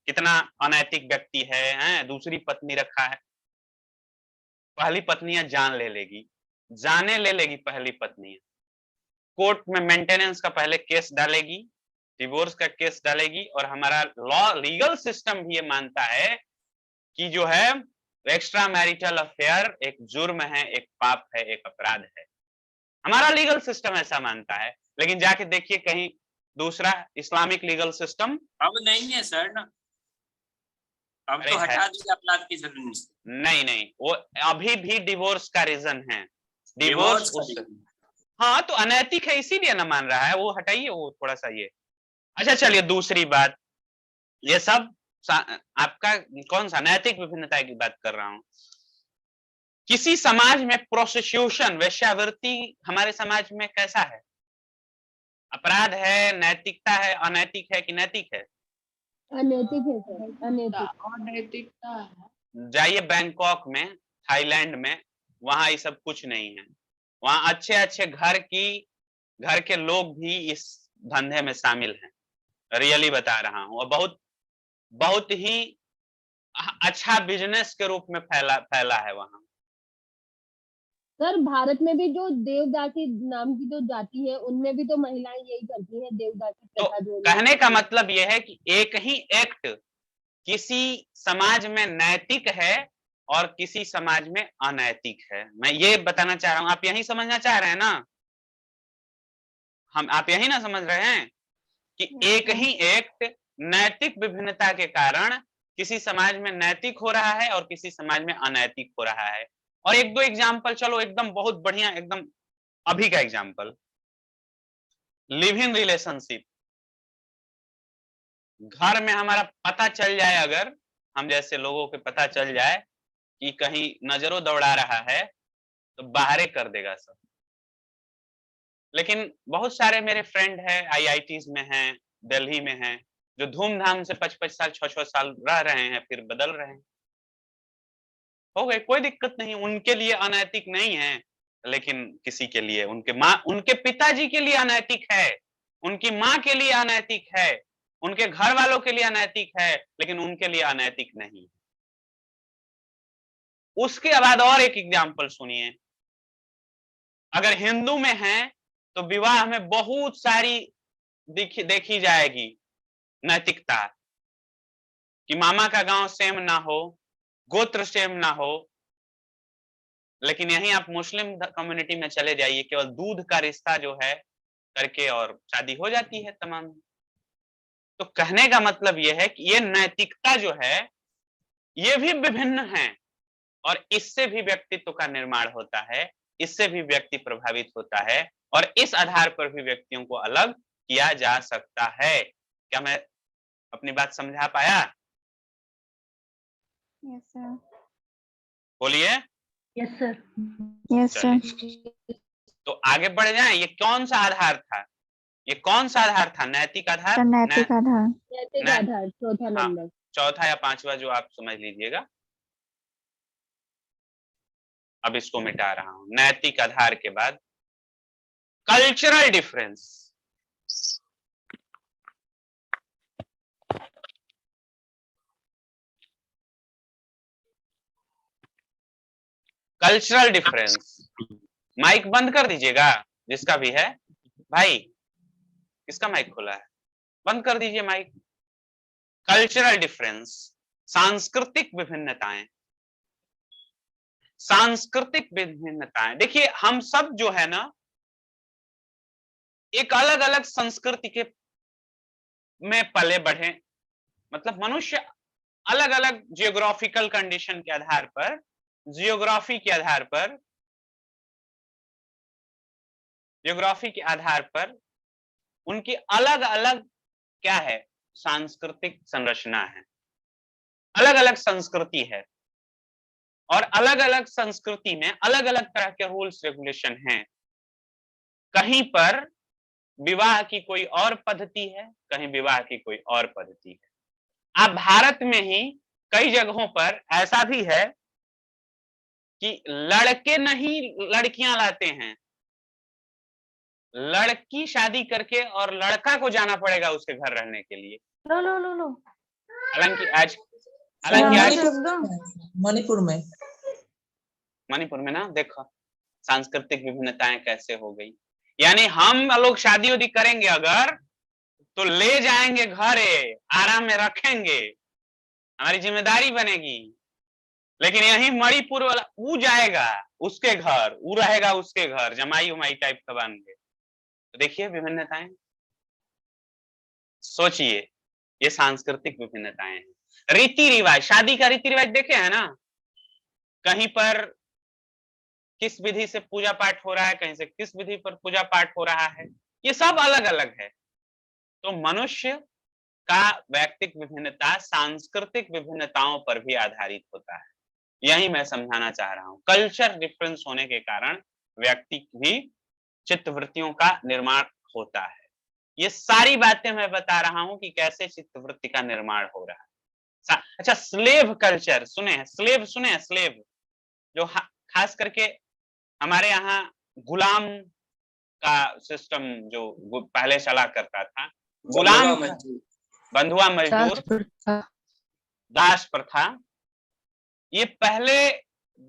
Speaker 1: कितना अनैतिक व्यक्ति है, दूसरी पत्नी रखा है, पहली पत्नियां जान ले लेगी, जाने ले लेगी पहली पत्नी, कोर्ट में मेंटेनेंस का पहले केस डालेगी, डिवोर्स का केस डालेगी। और हमारा लॉ, लीगल सिस्टम भी ये मानता है कि जो है एक्स्ट्रा मैरिटल अफेयर एक जुर्म है, एक पाप है, एक अपराध है। हमारा लीगल सिस्टम ऐसा मानता है। लेकिन जाके देखिए कहीं दूसरा इस्लामिक लीगल सिस्टम
Speaker 10: अब नहीं है सर ना, अब तो हटा दिया अपराध की जरूरत।
Speaker 1: नहीं, वो अभी भी डिवोर्स का रीजन है, डिवोर्स। हाँ तो अनैतिक है इसीलिए ना मान रहा है, वो हटाइए वो थोड़ा सा ये। अच्छा चलिए दूसरी बात, ये सब आपका कौन सा नैतिक विभिन्नता की बात कर रहा हूं। किसी समाज में प्रोस्टिट्यूशन, वेश्यावृत्ति हमारे समाज में कैसा है, अपराध है, नैतिकता है, अनैतिक है कि नैतिक है?
Speaker 7: अनैतिक है सर,
Speaker 5: अनैतिकता है।
Speaker 1: जाइए बैंकॉक में, थाईलैंड में, वहां ये सब कुछ नहीं है। वहां अच्छे अच्छे घर के लोग भी इस धंधे में शामिल हैं, रियली बता रहा हूं। और बहुत ही अच्छा बिजनेस के रूप में फैला है वहां।
Speaker 7: सर भारत में भी जो देवदासी नाम की जो जाति है, उनमें भी तो महिलाएं यही करती हैं, देवदासी प्रथा।
Speaker 1: तो कहने का मतलब यह है कि एक ही एक्ट किसी समाज में नैतिक है और किसी समाज में अनैतिक है। मैं ये बताना चाह रहा हूं, आप यही समझना चाह रहे हैं ना, आप यही ना समझ रहे हैं कि एक ही एक्ट नैतिक विभिन्नता के कारण किसी समाज में नैतिक हो रहा है और किसी समाज में अनैतिक हो रहा है। और एक दो एग्जाम्पल, चलो एकदम बहुत बढ़िया, एकदम अभी का एग्जाम्पल, लिव इन रिलेशनशिप। घर में हमारा पता चल जाए, अगर हम जैसे लोगों के पता चल जाए कि कहीं नजरों दौड़ा रहा है, तो बाहर कर देगा सब। लेकिन बहुत सारे मेरे फ्रेंड हैं, आईआईटीज में हैं, दिल्ली में हैं, जो धूमधाम से 5-5 साल 6-6 साल रह रहे हैं, फिर बदल रहे हैं, हो गए, कोई दिक्कत नहीं, उनके लिए अनैतिक नहीं है। लेकिन किसी के लिए, उनके पिताजी के लिए अनैतिक है, उनकी माँ के लिए अनैतिक है, उनके घर वालों के लिए अनैतिक है, लेकिन उनके लिए अनैतिक नहीं। उसके बाद और एक एग्जाम्पल सुनिए, अगर हिंदू में है तो विवाह में बहुत सारी देखी जाएगी नैतिकता, कि मामा का गांव सेम ना हो, गोत्र सेम ना हो। लेकिन यहीं आप मुस्लिम कम्युनिटी में चले जाइए, केवल दूध का रिश्ता जो है करके और शादी हो जाती है तमाम। तो कहने का मतलब यह है कि ये नैतिकता जो है ये भी विभिन्न है, और इससे भी व्यक्तित्व का निर्माण होता है, इससे भी व्यक्ति प्रभावित होता है, और इस आधार पर भी व्यक्तियों को अलग किया जा सकता है। क्या मैं अपनी बात समझा पाया?
Speaker 9: Yes sir.
Speaker 1: बोलिए।
Speaker 4: Yes sir.
Speaker 9: Yes sir.
Speaker 1: तो आगे बढ़ जाएं। ये कौन सा आधार था? ये कौन सा आधार था? नैतिक आधार,
Speaker 9: नैतिक आधार।
Speaker 7: नैतिक आधार चौथा नंबर।
Speaker 1: चौथा या पांचवा जो आप समझ लीजिएगा। अब इसको मिटा रहा हूं। नैतिक आधार के बाद cultural difference. Cultural difference. Mic बंद कर दीजिएगा जिसका भी है। भाई किसका माइक खुला है? बंद कर दीजिए माइक। कल्चरल डिफरेंस, सांस्कृतिक विभिन्नताएं। सांस्कृतिक विभिन्नताएं, देखिए हम सब जो है ना एक अलग अलग संस्कृति के में पले बढ़े, मतलब मनुष्य अलग अलग जियोग्राफिकल कंडीशन के आधार पर, जियोग्राफी के आधार पर उनकी अलग अलग क्या है, सांस्कृतिक संरचना है, अलग अलग संस्कृति है, और अलग अलग संस्कृति में अलग अलग तरह के रूल्स रेगुलेशन हैं। कहीं पर विवाह की कोई और पद्धति है, कहीं विवाह की कोई और पद्धति है। अब भारत में ही कई जगहों पर ऐसा भी है कि लड़के नहीं लड़कियां लाते हैं, लड़की शादी करके और लड़का को जाना पड़ेगा उसके घर रहने के लिए।
Speaker 9: लो लो लो लो।
Speaker 1: हालांकि आज मणिपुर में ना देखो सांस्कृतिक विभिन्नताएं कैसे हो गई। यानी हम लोग शादी उदी करेंगे अगर तो ले जाएंगे घरे, आराम में रखेंगे, हमारी जिम्मेदारी बनेगी। लेकिन यही मणिपुर वाला वो जाएगा उसके घर, वो रहेगा उसके घर, जमाई उमाई टाइप का बन गए। तो देखिए विभिन्नताएं, सोचिए ये सांस्कृतिक विभिन्नताएं हैं। रीति रिवाज, शादी का रीति रिवाज देखे है ना, कहीं पर किस विधि से पूजा पाठ हो रहा है, कहीं से किस विधि पर पूजा पाठ हो रहा है, ये सब अलग अलग है। तो मनुष्य का व्यक्तिक विभिन्नता सांस्कृतिक विभिन्नताओं पर भी आधारित होता है। यही मैं समझाना चाह रहा हूं। कल्चर डिफरेंस होने के कारण व्यक्ति भी चित्तवृत्तियों का निर्माण होता है। ये सारी बातें मैं बता रहा हूं कि कैसे चित्तवृत्ति का निर्माण हो रहा है। अच्छा, स्लेव कल्चर सुने हैं? स्लेव सुने हैं? स्लेव जो खास करके हमारे यहाँ गुलाम का सिस्टम जो पहले चला करता था, गुलाम, बंधुआ मजदूर, दास प्रथा। ये पहले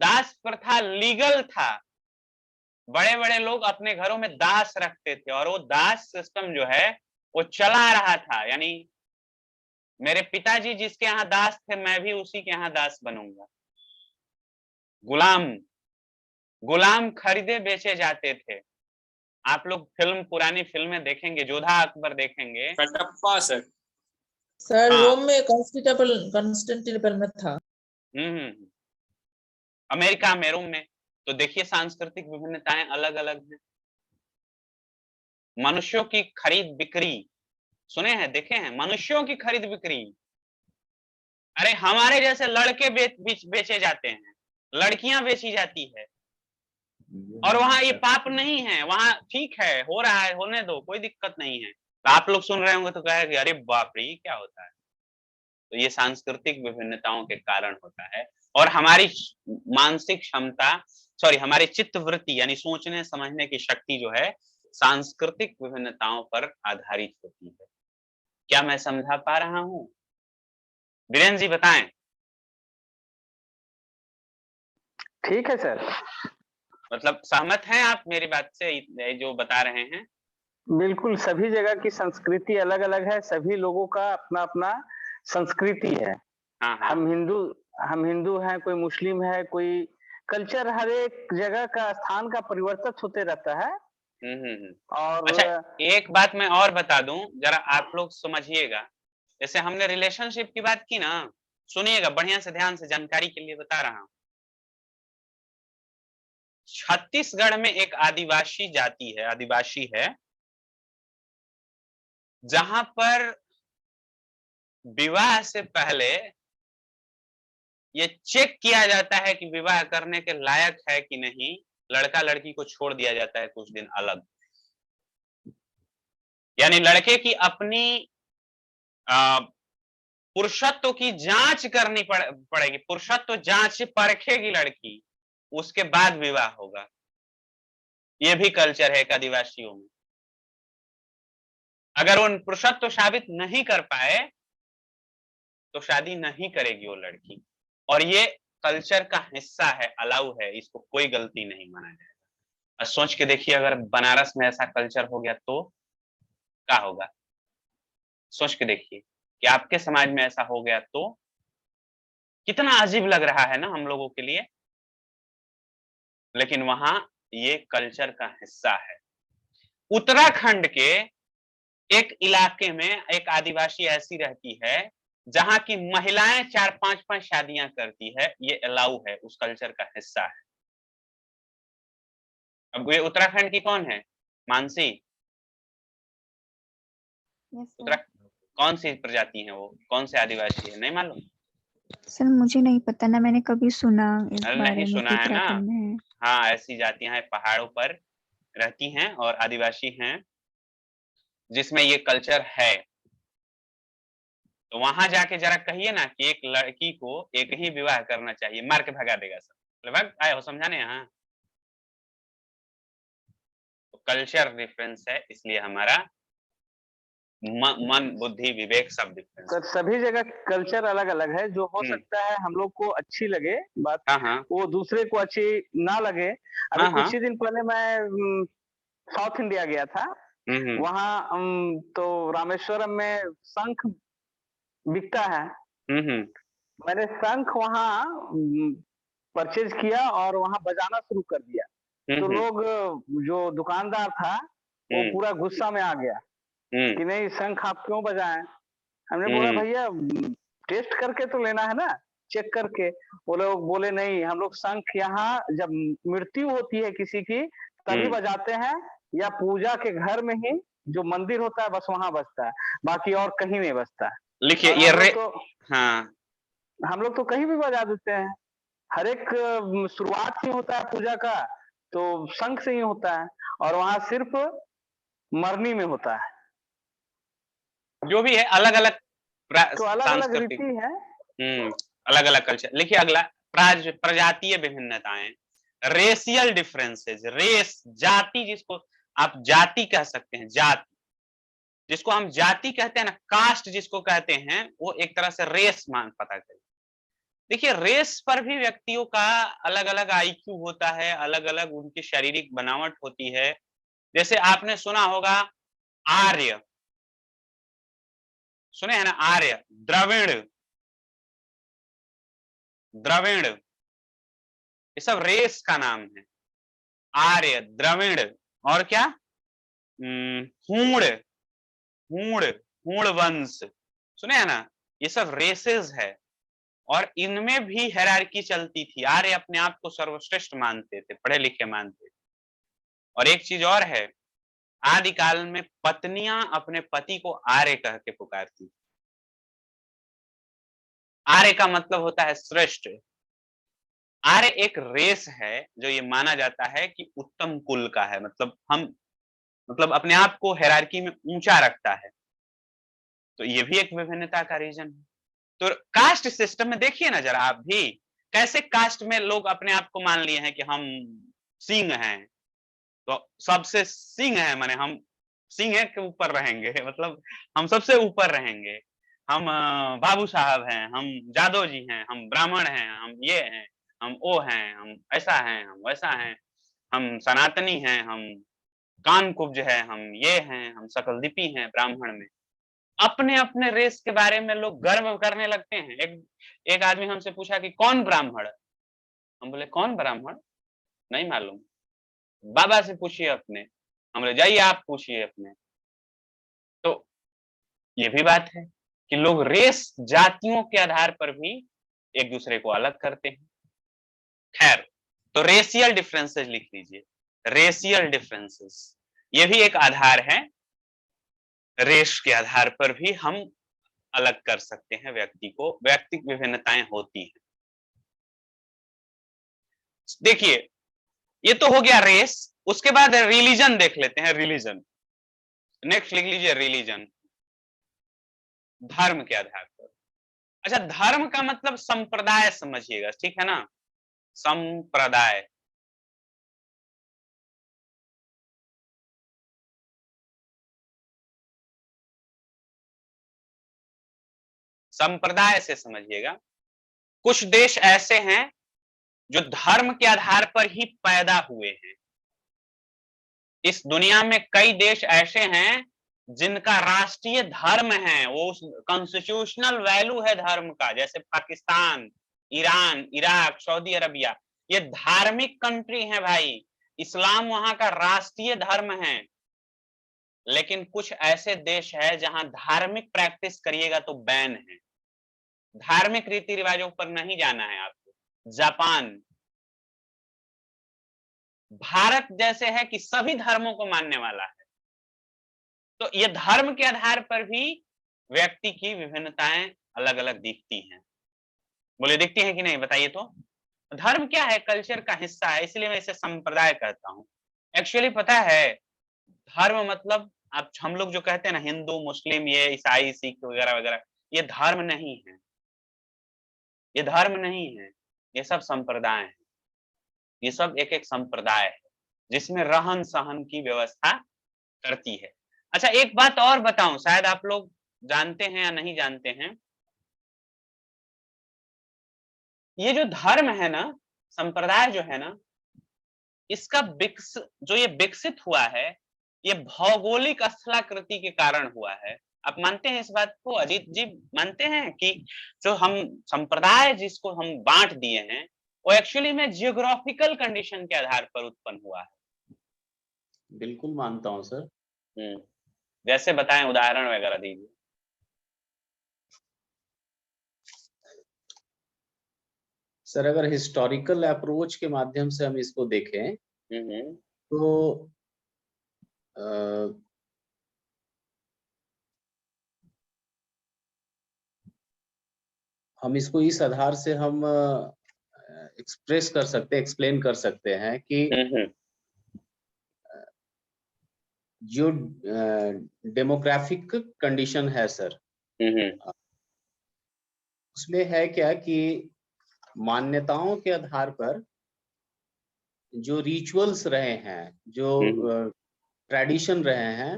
Speaker 1: दास प्रथा लीगल था, बड़े बड़े लोग अपने घरों में दास रखते थे, और वो दास सिस्टम जो है वो चला रहा था। यानी मेरे पिताजी जिसके यहाँ दास थे, मैं भी उसी के यहाँ दास बनूंगा। गुलाम खरीदे बेचे जाते थे। आप लोग पुरानी फिल्में देखेंगे, जोधा अकबर देखेंगे,
Speaker 10: कटप्पा सर,
Speaker 6: सर
Speaker 1: हाँ।
Speaker 6: रोम में कॉन्स्टेंटिनोपल में था।
Speaker 1: अमेरिका में, रोम में। तो देखिए सांस्कृतिक विभिन्नताएं अलग अलग हैं। मनुष्यों की खरीद बिक्री, सुने हैं, देखे हैं, मनुष्यों की खरीद बिक्री। अरे हमारे जैसे लड़के बेचे जाते हैं, लड़कियां बेची जाती है, और वहां ये पाप नहीं है, वहां ठीक है, हो रहा है, होने दो, कोई दिक्कत नहीं है। तो आप लोग सुन रहे होंगे तो कहेंगे अरे बाप रे ये क्या होता है। तो ये सांस्कृतिक विभिन्नताओं के कारण होता है, और हमारी मानसिक क्षमता, सॉरी हमारी चित्त वृत्ति यानी सोचने समझने की शक्ति जो है सांस्कृतिक विभिन्नताओं पर आधारित होती है। क्या मैं समझा पा रहा हूं? बीरेन जी बताएं।
Speaker 2: ठीक है सर।
Speaker 1: मतलब सहमत हैं आप मेरी बात से, जो बता रहे हैं?
Speaker 2: बिल्कुल, सभी जगह की संस्कृति अलग अलग है, सभी लोगों का अपना अपना संस्कृति है।
Speaker 1: हाँ हाँ।
Speaker 2: हम हिंदू हैं, कोई मुस्लिम है, कोई कल्चर, हर एक जगह का स्थान का परिवर्तन होते रहता है। और
Speaker 1: अच्छा एक बात मैं और बता दूं, जरा आप लोग समझिएगा। जैसे हमने रिलेशनशिप की बात की ना, सुनिएगा बढ़िया से, ध्यान से, जानकारी के लिए बता रहा हूं। छत्तीसगढ़ में एक आदिवासी जाति है, आदिवासी है, जहां पर विवाह से पहले ये चेक किया जाता है कि विवाह करने के लायक है कि नहीं। लड़का लड़की को छोड़ दिया जाता है कुछ दिन अलग, यानी लड़के की अपनी पुरुषत्व की जांच करनी पड़ेगी, पुरुषत्व जांच परखेगी लड़की, उसके बाद विवाह होगा। यह भी कल्चर है एक आदिवासियों में। अगर वो पुरुषत्व साबित नहीं कर पाए तो शादी नहीं करेगी वो लड़की, और ये कल्चर का हिस्सा है, अलाउ है, इसको कोई गलती नहीं माना जाएगा। सोच के देखिए अगर बनारस में ऐसा कल्चर हो गया तो क्या होगा। सोच के देखिए कि आपके समाज में ऐसा हो गया तो कितना अजीब लग रहा है ना हम लोगों के लिए, लेकिन वहां ये कल्चर का हिस्सा है। उत्तराखंड के एक इलाके में एक आदिवासी ऐसी रहती है जहां की महिलाएं 4-5 शादियां करती है, ये अलाउ है, उस कल्चर का हिस्सा है। अब ये उत्तराखंड की कौन है? मानसी, कौन सी प्रजाति है वो, कौन से आदिवासी है, नहीं मालूम?
Speaker 11: सर मुझे नहीं पता ना, मैंने कभी सुना इस बारे
Speaker 1: नहीं
Speaker 11: में
Speaker 1: सुना
Speaker 11: कि
Speaker 1: है ना?
Speaker 11: उत्तराखंड में है।
Speaker 1: हाँ ऐसी जातियां हैं, पहाड़ों पर रहती हैं और आदिवासी हैं जिसमें ये कल्चर है। तो वहां जाके जरा कहिए ना कि एक लड़की को एक ही विवाह करना चाहिए, मार के भगा देगा सब। भाग आए हो समझाने यहाँ। तो कल्चर डिफरेंस है, इसलिए हमारा मन बुद्धि विवेक सब डिफरेंस।
Speaker 2: सर सभी जगह कल्चर अलग अलग है, जो हो सकता है हम लोग को अच्छी लगे बात, वो दूसरे को अच्छी ना लगे। अभी कुछ ही दिन पहले मैं साउथ इंडिया गया था, वहाँ तो रामेश्वरम में शंख बिकता है। मैंने शंख वहाँ परचेज किया और वहाँ बजाना शुरू कर दिया। तो लोग, जो दुकानदार था वो पूरा गुस्सा में आ गया कि नहीं शंख आप क्यों बजाएं। हमने बोला भैया टेस्ट करके तो लेना है ना, चेक करके। वो लोग बोले नहीं, हम लोग शंख यहाँ जब मृत्यु होती है किसी की तभी बजाते हैं, या पूजा के घर में ही जो मंदिर होता है बस वहां बजता है, बाकी और कहीं नहीं बजता है।
Speaker 1: लिखिए ये
Speaker 2: हम लोग तो कहीं भी बजा देते हैं। हर एक शुरुआत ही होता है पूजा का तो शंख से ही होता है, और वहां सिर्फ मरनी में होता है।
Speaker 1: जो भी है अलग अलग
Speaker 2: तो अलग अलग रीति है,
Speaker 1: अलग अलग कल्चर। लिखिए अगला, प्रजातीय विभिन्नताएं, रेशियल डिफरेंसेस। रेस जाति, जिसको आप जाति कह सकते हैं, जाति जिसको हम जाति कहते हैं ना, कास्ट जिसको कहते हैं, वो एक तरह से रेस मान पता करिए। देखिए रेस पर भी व्यक्तियों का अलग अलग आईक्यू होता है, अलग अलग उनकी शारीरिक बनावट होती है। जैसे आपने सुना होगा आर्य, सुने हैं ना, आर्य, द्रविड़, द्रविड़, ये सब रेस का नाम है। आर्य, द्रविड़, और क्या, हूण, हूण, हूण वंश, सुने है ना, ये सब रेसेस है और इनमें भी हायरार्की चलती थी। आर्य अपने आप को सर्वश्रेष्ठ मानते थे, पढ़े लिखे मानते थे। और एक चीज और है, आदिकाल में पत्नियां अपने पति को आर्य कह के पुकारती। आर्य का मतलब होता है श्रेष्ठ। आर्य एक रेस है जो ये माना जाता है कि उत्तम कुल का है, मतलब अपने आप को हायरार्की में ऊंचा रखता है। तो ये भी एक विभिन्नता का रीजन है। तो कास्ट सिस्टम में देखिए ना जरा आप भी, कैसे कास्ट में लोग अपने आप को मान लिए हैं कि हम सिंह हैं, तो सबसे सिंह है, माने हम सिंह के ऊपर रहेंगे, मतलब हम सबसे ऊपर रहेंगे, हम बाबू साहब हैं, हम जादव जी हैं, हम ब्राह्मण हैं, हम ये हैं, हम वो हैं, हम ऐसा हैं, हम वैसा हैं, हम सनातनी हैं, हम कानकुब्ज है, हम ये हैं, हम सकलदीपी हैं ब्राह्मण में। अपने अपने रेस के बारे में लोग गर्व करने लगते हैं। एक आदमी हमसे पूछा कि कौन ब्राह्मण? हम बोले कौन ब्राह्मण? नहीं मालूम, बाबा से पूछिए अपने। हम बोले जाइए आप पूछिए अपने। तो ये भी बात है कि लोग रेस, जातियों के आधार पर भी एक दूसरे को अलग करते हैं। खैर, तो रेशियल डिफरेंसेस लिख लीजिए, रेशियल डिफरेंसेस, ये भी एक आधार है। रेस के आधार पर भी हम अलग कर सकते हैं व्यक्ति को, व्यक्तिगत विभिन्नताएं होती हैं। देखिए, ये तो हो गया रेस। उसके बाद रिलीजन देख लेते हैं। रिलीजन नेक्स्ट लिख लीजिए, रिलीजन, धर्म के आधार पर। अच्छा, धर्म का मतलब संप्रदाय समझिएगा, ठीक है ना, संप्रदाय। संप्रदाय से समझिएगा। कुछ देश ऐसे हैं जो धर्म के आधार पर ही पैदा हुए हैं। इस दुनिया में कई देश ऐसे हैं जिनका राष्ट्रीय धर्म है, वो कॉन्स्टिट्यूशनल वैल्यू है धर्म का, जैसे Pakistan, Iran, Iraq, Saudi Arabia, ये धार्मिक कंट्री है भाई। इस्लाम वहां का राष्ट्रीय धर्म है। लेकिन कुछ ऐसे देश है जहां धार्मिक प्रैक्टिस करिएगा तो बैन है, धार्मिक रीति रिवाजों पर नहीं जाना है आपको। जापान, भारत जैसे है कि सभी धर्मों को मानने वाला है। तो ये धर्म के आधार पर भी व्यक्ति की विभिन्नताएं अलग अलग दिखती हैं। बोले दिखती हैं कि नहीं, बताइए तो। धर्म क्या है? कल्चर का हिस्सा है, इसलिए मैं इसे संप्रदाय कहता हूं। एक्चुअली पता है, धर्म मतलब आप हम लोग जो कहते हैं ना, हिंदू, मुस्लिम, ये ईसाई, सिख वगैरह वगैरह, ये धर्म नहीं है, ये धर्म नहीं है, ये सब संप्रदाय है। ये सब एक एक संप्रदाय है जिसमें रहन सहन की व्यवस्था करती है। अच्छा, एक बात और बताऊं, शायद आप लोग जानते हैं या नहीं जानते हैं, ये जो धर्म है ना, संप्रदाय जो है ना, इसका जो ये विकसित हुआ है, ये भौगोलिक स्थलाकृति के कारण हुआ है। आप मानते हैं इस बात को? अजीत जी मानते हैं कि जो हम संप्रदाय जिसको हम बांट दिए हैं, वो एक्चुअली में जियोग्राफिकल कंडीशन के आधार पर उत्पन्न हुआ है?
Speaker 12: बिल्कुल मानता हूं सर।
Speaker 1: जैसे बताएं, उदाहरण वगैरह दीजिए।
Speaker 12: सर, अगर हिस्टोरिकल अप्रोच के माध्यम से हम इसको देखें तो हम इसको इस आधार से हम एक्सप्रेस कर सकते हैं, एक्सप्लेन कर सकते हैं कि जो डेमोग्राफिक कंडीशन है सर, उसमें है क्या कि मान्यताओं के आधार पर जो रिचुअल्स रहे हैं, जो ट्रेडिशन रहे हैं,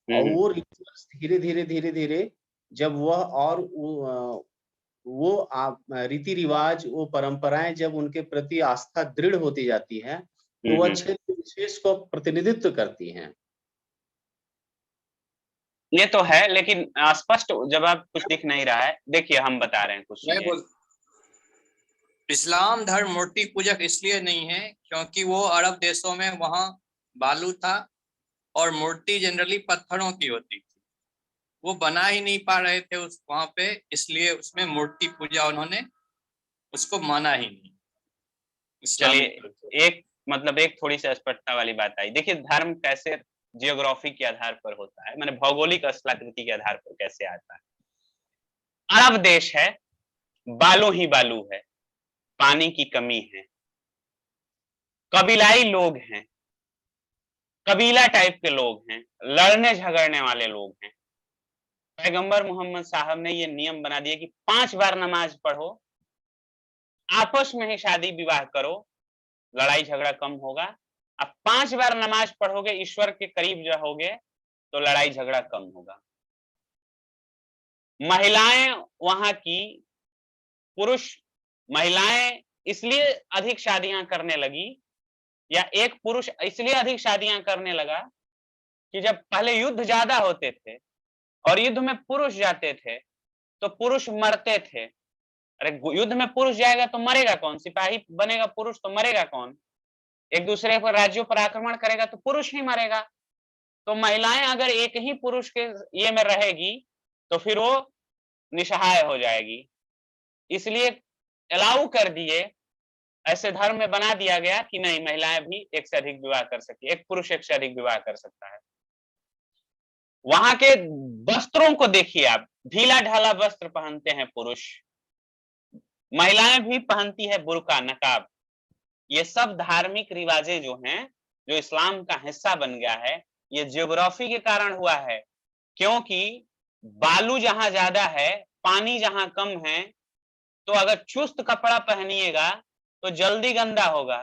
Speaker 12: और वो रिचुअल्स धीरे धीरे धीरे धीरे जब वह और वो रीति रिवाज, वो परंपराएं जब उनके प्रति आस्था दृढ़ होती जाती है, तो वह क्षेत्र विशेष को प्रतिनिधित्व करती हैं।
Speaker 1: ये तो है, लेकिन स्पष्ट जवाब कुछ दिख नहीं रहा है। देखिए, हम बता रहे हैं कुछ।
Speaker 10: इस्लाम धर्म मूर्ति पूजक इसलिए नहीं है क्योंकि वो अरब देशों में वहां बालू था और मूर्ति जनरली पत्थरों की होती थी। वो बना ही नहीं पा रहे थे उस वहां पे, इसलिए उसमें मूर्ति पूजा उन्होंने उसको माना ही नहीं।
Speaker 1: चलिए एक थोड़ी सी स्पष्टता वाली बात आई। देखिए धर्म कैसे जियोग्राफी के आधार पर होता है, माने भौगोलिक स्थलाकृति के आधार पर कैसे आता है। अरब देश है, बालू ही बालू है, पानी की कमी है, कबीलाई लोग हैं, कबीला टाइप के लोग हैं, लड़ने झगड़ने वाले लोग हैं। पैगंबर मोहम्मद साहब ने ये नियम बना दिया कि 5 बार नमाज पढ़ो, आपस में ही शादी विवाह करो, लड़ाई झगड़ा कम होगा। अब 5 बार नमाज पढ़ोगे, ईश्वर के करीब रहोगे, तो लड़ाई झगड़ा कम होगा। महिलाएं वहां की महिलाएं इसलिए अधिक शादियां करने लगी, या एक पुरुष इसलिए अधिक शादियां करने लगा कि जब पहले युद्ध ज्यादा होते थे और युद्ध में पुरुष जाते थे तो पुरुष मरते थे। अरे युद्ध में पुरुष जाएगा तो मरेगा कौन? सिपाही बनेगा पुरुष तो मरेगा कौन? एक दूसरे पर राज्यों पर आक्रमण करेगा तो पुरुष ही मरेगा। तो महिलाएं अगर एक ही पुरुष के ये में रहेगी तो फिर वो निसहाय हो जाएगी, इसलिए अलाउ कर दिए, ऐसे धर्म में बना दिया गया कि नहीं, महिलाएं भी एक से अधिक विवाह कर सकती है, एक पुरुष एक से अधिक विवाह कर सकता है। वहां के वस्त्रों को देखिए आप, ढीला ढाला वस्त्र पहनते हैं पुरुष, महिलाएं भी पहनती है बुर्का नकाब। ये सब धार्मिक रिवाजें जो हैं, जो इस्लाम का हिस्सा बन गया है, ये जियोग्राफी के कारण हुआ है। क्योंकि बालू जहां ज्यादा है, पानी जहां कम है, तो अगर चुस्त कपड़ा पहनिएगा तो जल्दी गंदा होगा,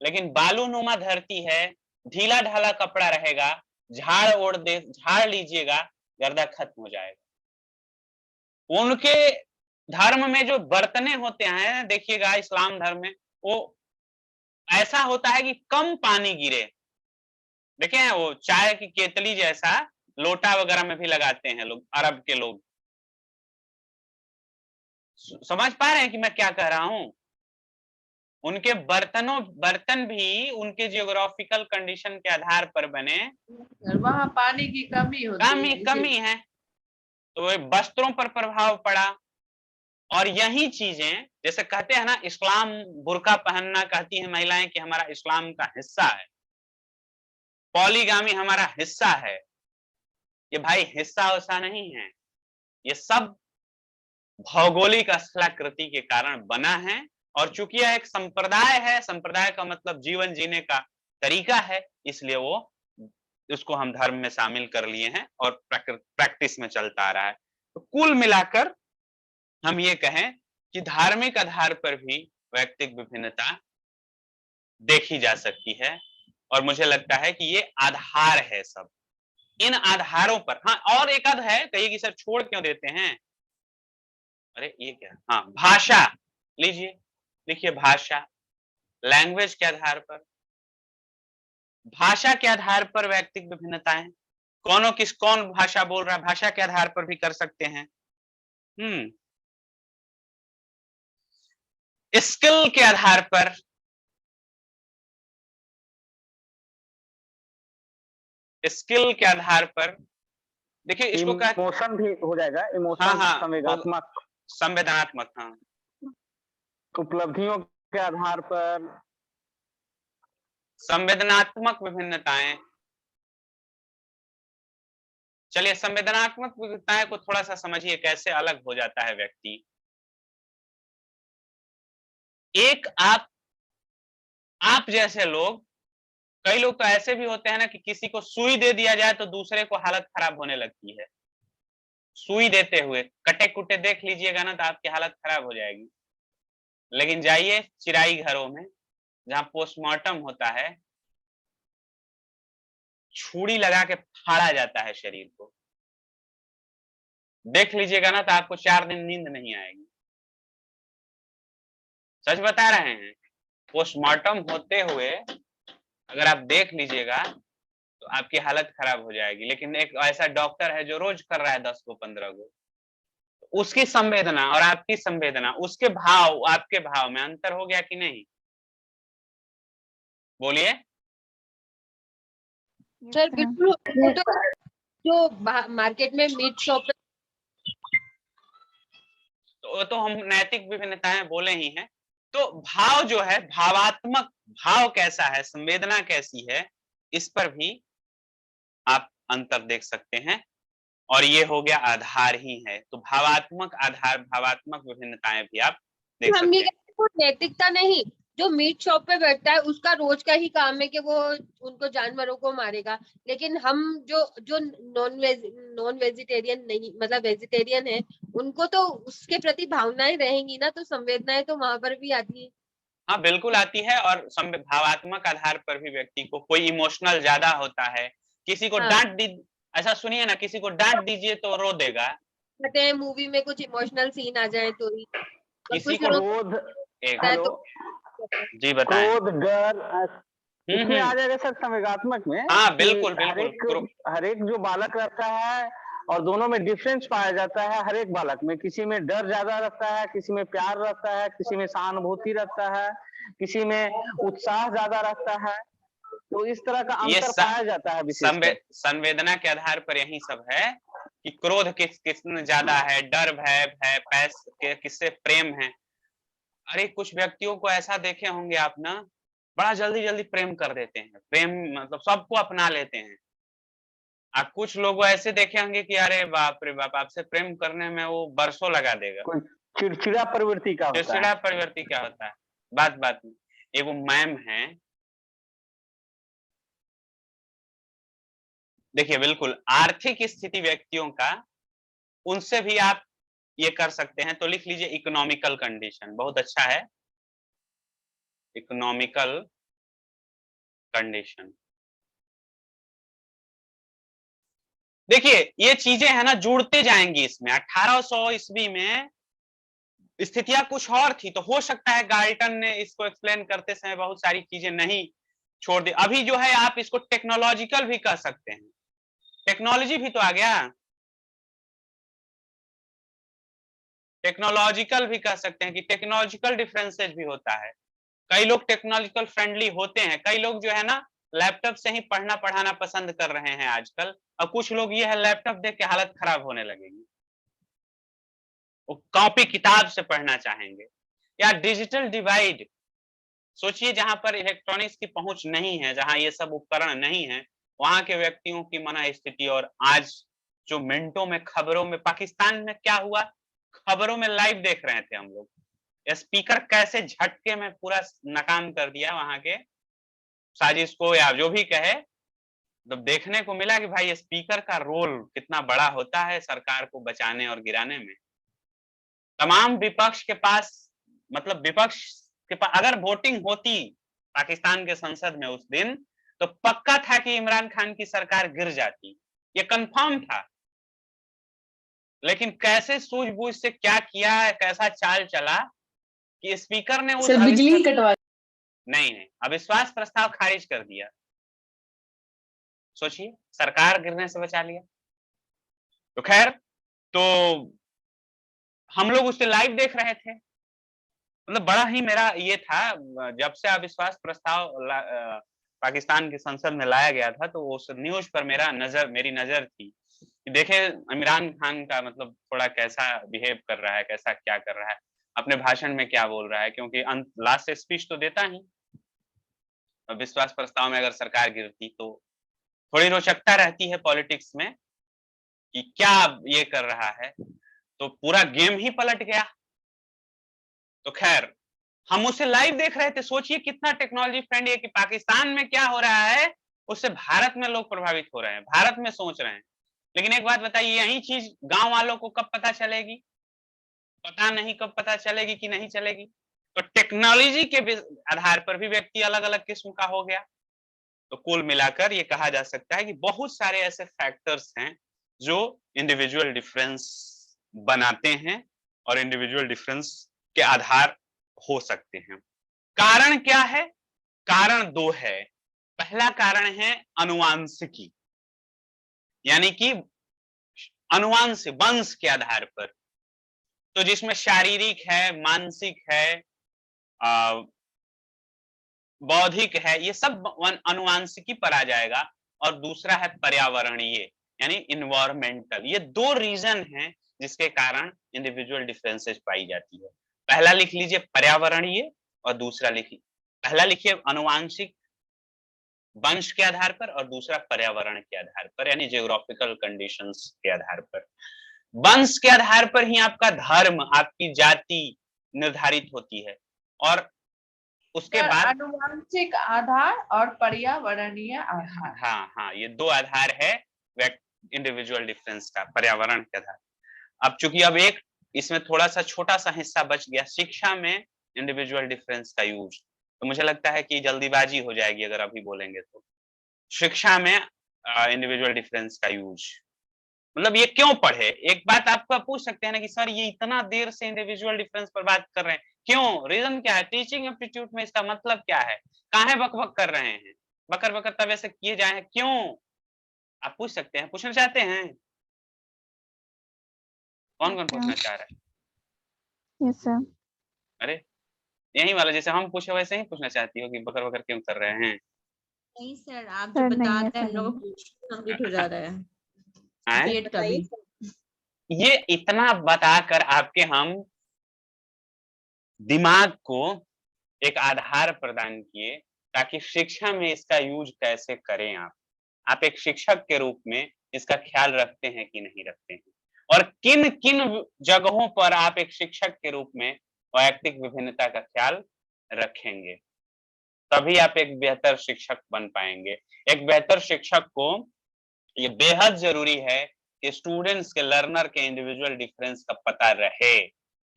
Speaker 1: लेकिन बालू नुमा धरती है, ढीला ढाला कपड़ा रहेगा, झाड़ लीजिएगा, गर्दा खत्म हो जाएगा। उनके धर्म में जो बर्तने होते हैं, देखिएगा इस्लाम धर्म में वो ऐसा होता है कि कम पानी गिरे। देखें वो चाय की केतली जैसा लोटा वगैरह में भी लगाते हैं लोग, अरब के लोग। समझ पा रहे हैं कि मैं क्या कह रहा हूं? उनके बर्तन भी उनके जियोग्राफिकल कंडीशन के आधार पर बने,
Speaker 5: वहां पानी की कमी
Speaker 1: है, तो वस्त्रों पर प्रभाव पड़ा। और यही चीजें जैसे कहते हैं ना, इस्लाम बुर्का पहनना कहती है महिलाएं कि हमारा इस्लाम का हिस्सा है, पॉलीगामी हमारा हिस्सा है। ये भाई हिस्सा वैसा नहीं है, ये सब भौगोलिक स्थलाकृति के कारण बना है। और चूंकि यह एक संप्रदाय है, संप्रदाय का मतलब जीवन जीने का तरीका है, इसलिए वो उसको हम धर्म में शामिल कर लिए हैं और प्रैक्टिस में चलता आ रहा है। तो कुल मिलाकर हम ये कहें कि धार्मिक आधार पर भी वैयक्तिक विभिन्नता देखी जा सकती है, और मुझे लगता है कि ये आधार है सब। इन आधारों पर, हाँ और एक आध है, कहिए कि सर छोड़ क्यों देते हैं? अरे ये क्या, हाँ भाषा लीजिए, देखिए भाषा, लैंग्वेज के आधार पर, भाषा के आधार पर वैयक्तिक विभिन्नताएं, कौन भाषा बोल रहा है, भाषा के आधार पर भी कर सकते हैं। स्किल के आधार पर, स्किल के आधार पर, देखिए इसको
Speaker 2: इमोशन भी हो जाएगा, इमोशन,
Speaker 1: संवेदनात्मक, हाँ,
Speaker 2: उपलब्धियों के आधार पर,
Speaker 1: संवेदनात्मक विभिन्नताएं। चलिए संवेदनात्मक विभिन्नताएं को थोड़ा सा समझिए, कैसे अलग हो जाता है व्यक्ति। एक आप जैसे लोग, कई लोग तो ऐसे भी होते हैं ना कि किसी को सुई दे दिया जाए तो दूसरे को हालत खराब होने लगती है। सुई देते हुए कटे कुटे देख लीजिएगा ना तो आपकी हालत खराब हो जाएगी। लेकिन जाइए चिराई घरों में जहां पोस्टमार्टम होता है, छुरी लगा के फाड़ा जाता है शरीर को, देख लीजिएगा ना तो आपको 4 दिन नींद नहीं आएगी। सच बता रहे हैं, पोस्टमार्टम होते हुए अगर आप देख लीजिएगा तो आपकी हालत खराब हो जाएगी। लेकिन एक ऐसा डॉक्टर है जो रोज कर रहा है 10 को 15 को, उसकी संवेदना और आपकी संवेदना, उसके भाव आपके भाव में अंतर हो गया कि नहीं? बोलिए
Speaker 5: सर बिल्कुल।
Speaker 7: जो मार्केट में मीट शॉप,
Speaker 1: तो हम नैतिक विभिन्नताएं बोले ही हैं। तो भाव जो है, भावात्मक भाव कैसा है, संवेदना कैसी है, इस पर भी आप अंतर देख सकते हैं। और ये हो गया आधार ही है। तो भावात्मक आधार, भावात्मक विभिन्नताएं भी आप देख
Speaker 7: हम
Speaker 1: सकते
Speaker 7: ये
Speaker 1: हैं।
Speaker 7: नैतिकता नहीं, जो मीट शॉप पे बैठता है उसका रोज का ही काम है कि वो उनको जानवरों को मारेगा, लेकिन हम जो जो नॉन वेजिटेरियन नहीं, मतलब वेजिटेरियन है, उनको तो उसके प्रति भावनाएं रहेंगी ना, तो संवेदनाएं तो वहां पर भी आती है।
Speaker 1: हाँ बिल्कुल आती है। और भावात्मक आधार पर भी व्यक्ति को कोई इमोशनल ज्यादा होता है, किसी को डांट दी, ऐसा सुनिए ना, किसी को डांट दीजिए तो रो देगा,
Speaker 7: कहते हैं मूवी में कुछ इमोशनल सीन आ जाए तो ही,
Speaker 1: किसी को
Speaker 2: क्रोध, हेलो,
Speaker 1: जी बताएं।
Speaker 2: क्रोध, डर, इसमें आ जाएगा सर संवेगात्मक में।
Speaker 1: हाँ बिल्कुल बिल्कुल।
Speaker 2: हर एक जो बालक रहता है और दोनों में डिफरेंस पाया जाता है। हर एक बालक में किसी में डर ज्यादा रहता है, किसी में प्यार रहता है, किसी में सहानुभूति रहता है, किसी में उत्साह ज्यादा रहता है। तो इस तरह का अंतर पाया जाता है।
Speaker 1: संवेदना के आधार पर यही सब है कि क्रोध किसमें ज्यादा है, डर, भय, किससे प्रेम है। अरे कुछ व्यक्तियों को ऐसा देखे होंगे आप ना, बड़ा जल्दी जल्दी प्रेम कर देते हैं, प्रेम मतलब सबको अपना लेते हैं। आप कुछ लोग ऐसे देखे होंगे कि अरे बाप रे बाप, आपसे प्रेम करने में वो बरसों लगा देगा।
Speaker 2: चिड़चिड़ा प्रवृत्ति का होता है।
Speaker 1: चिड़चिड़ा प्रवृत्ति क्या होता है, बात में। एगो मैम है, देखिए बिल्कुल आर्थिक स्थिति व्यक्तियों का, उनसे भी आप ये कर सकते हैं। तो लिख लीजिए इकोनॉमिकल कंडीशन, बहुत अच्छा है, इकोनॉमिकल कंडीशन। देखिए ये चीजें है ना जुड़ते जाएंगी इसमें। 1800 ईस्वी में स्थितियां कुछ और थी, तो हो सकता है गाल्टन ने इसको एक्सप्लेन करते समय बहुत सारी चीजें नहीं छोड़ दी। अभी जो है आप इसको टेक्नोलॉजिकल भी कह सकते हैं, टेक्नोलॉजी भी तो आ गया, टेक्नोलॉजिकल भी कह सकते हैं कि टेक्नोलॉजिकल डिफरेंसेस भी होता है। कई लोग टेक्नोलॉजिकल फ्रेंडली होते हैं, कई लोग जो है ना लैपटॉप से ही पढ़ना पढ़ाना पसंद कर रहे हैं आजकल, और कुछ लोग ये है लैपटॉप देख के हालत खराब होने लगेगी, वो कॉपी किताब से पढ़ना चाहेंगे। या डिजिटल डिवाइड, सोचिए जहां पर इलेक्ट्रॉनिक्स की पहुंच नहीं है, जहां ये सब उपकरण नहीं है, वहां के व्यक्तियों की मनस्थिति। और आज जो मिनटों में खबरों में, पाकिस्तान में क्या हुआ, खबरों में लाइव देख रहे थे हम लोग, स्पीकर कैसे झटके में पूरा नाकाम कर दिया वहां के साजिश को, या जो भी कहे। तो देखने को मिला कि भाई स्पीकर का रोल कितना बड़ा होता है सरकार को बचाने और गिराने में। तमाम विपक्ष के पास, मतलब विपक्ष के पास अगर वोटिंग होती पाकिस्तान के संसद में उस दिन, तो पक्का था कि इमरान खान की सरकार गिर जाती, ये कंफर्म था। लेकिन कैसे सूझबूझ से क्या किया, कैसा चाल चला कि स्पीकर ने उस
Speaker 6: बिजली कटवा
Speaker 1: नहीं, अविश्वास प्रस्ताव खारिज कर दिया। सोचिए, सरकार गिरने से बचा लिया। तो खैर, तो हम लोग उसे लाइव देख रहे थे, मतलब बड़ा ही मेरा ये था, जब से अविश्वास प्रस्ताव पाकिस्तान की संसद में लाया गया था, तो उस न्यूज पर मेरी नजर थी कि देखे इमरान खान का मतलब थोड़ा कैसा बिहेव कर रहा है, कैसा क्या कर रहा है, अपने भाषण में क्या बोल रहा है, क्योंकि लास्ट स्पीच तो देता ही। विश्वास प्रस्ताव में अगर सरकार गिरती तो थोड़ी रोचकता रहती है पॉलिटिक्स में कि क्या ये कर रहा है, तो पूरा गेम ही पलट गया। तो खैर, हम उसे लाइव देख रहे थे। सोचिए कितना टेक्नोलॉजी फ्रेंडली है कि पाकिस्तान में क्या हो रहा है उससे भारत में लोग प्रभावित हो रहे हैं, भारत में सोच रहे हैं। लेकिन एक बात बताइए, यही चीज गांव वालों को कब पता चलेगी? पता नहीं कब पता चलेगी कि नहीं चलेगी। तो टेक्नोलॉजी के आधार पर भी व्यक्ति अलग अलग किस्म का हो गया। तो कुल मिलाकर ये कहा जा सकता है कि बहुत सारे ऐसे फैक्टर्स हैं जो इंडिविजुअल डिफरेंस बनाते हैं और इंडिविजुअल डिफरेंस के आधार हो सकते हैं। कारण क्या है? कारण दो है। पहला कारण है अनुवांशिकी, यानी कि अनुवांशिक वंश के आधार पर, तो जिसमें शारीरिक है, मानसिक है, बौद्धिक है, ये सब अनुवांशिकी पर आ जाएगा। और दूसरा है पर्यावरणीय, यानी इन्वायरमेंटल। ये दो रीजन हैं जिसके कारण इंडिविजुअल डिफरेंसेस पाई जाती है। पहला लिख लीजिए पर्यावरणीय और दूसरा लिखिए, पहला लिखिए अनुवांशिक वंश के आधार पर और दूसरा पर्यावरण के आधार पर यानी जियोग्राफिकल कंडीशंस के आधार पर। वंश के आधार पर ही आपका धर्म, आपकी जाति निर्धारित होती है और उसके बाद
Speaker 5: आनुवंशिक आधार और पर्यावरणीय आधार।
Speaker 1: हाँ, ये दो आधार है इंडिविजुअल डिफरेंस का, पर्यावरण के आधार। अब चूंकि अब एक इसमें थोड़ा सा छोटा सा हिस्सा बच गया, शिक्षा में इंडिविजुअल डिफरेंस का यूज, तो मुझे लगता है कि जल्दीबाजी हो जाएगी अगर अभी बोलेंगे तो। शिक्षा में इंडिविजुअल डिफरेंस का यूज मतलब ये क्यों पढ़े? एक बात आपको पूछ सकते हैं ना कि सर ये इतना देर से इंडिविजुअल डिफरेंस पर बात कर रहे हैं, क्यों? रीजन क्या है? टीचिंग एप्टीट्यूड में इसका मतलब क्या है? काहे बकबक कर रहे हैं? बकर बकर तब ऐसे किए जाए, क्यों? आप पूछ सकते हैं, पूछना चाहते हैं? कौन-कौन पूछना चाह रहा है?
Speaker 11: Yes sir.
Speaker 1: अरे यही वाला जैसे हम पूछे वैसे ही पूछना चाहती हो कि बकर बकर क्यों कर रहे हैं?
Speaker 8: नहीं सर, आप जो बता रहे हैं लोग कंप्लीट हो जा रहा है बीएड का भी।
Speaker 1: ये इतना बताकर आपके हम दिमाग को एक आधार प्रदान किए ताकि शिक्षा में इसका यूज कैसे करें आप एक शिक्षक के रूप में इसका ख्याल रखते हैं कि नहीं रखते हैं, और किन किन जगहों पर आप एक शिक्षक के रूप में वैयक्तिक विभिन्नता का ख्याल रखेंगे, तभी आप एक बेहतर शिक्षक बन पाएंगे। एक बेहतर शिक्षक को ये बेहद जरूरी है कि स्टूडेंट्स के, लर्नर के इंडिविजुअल डिफरेंस का पता रहे,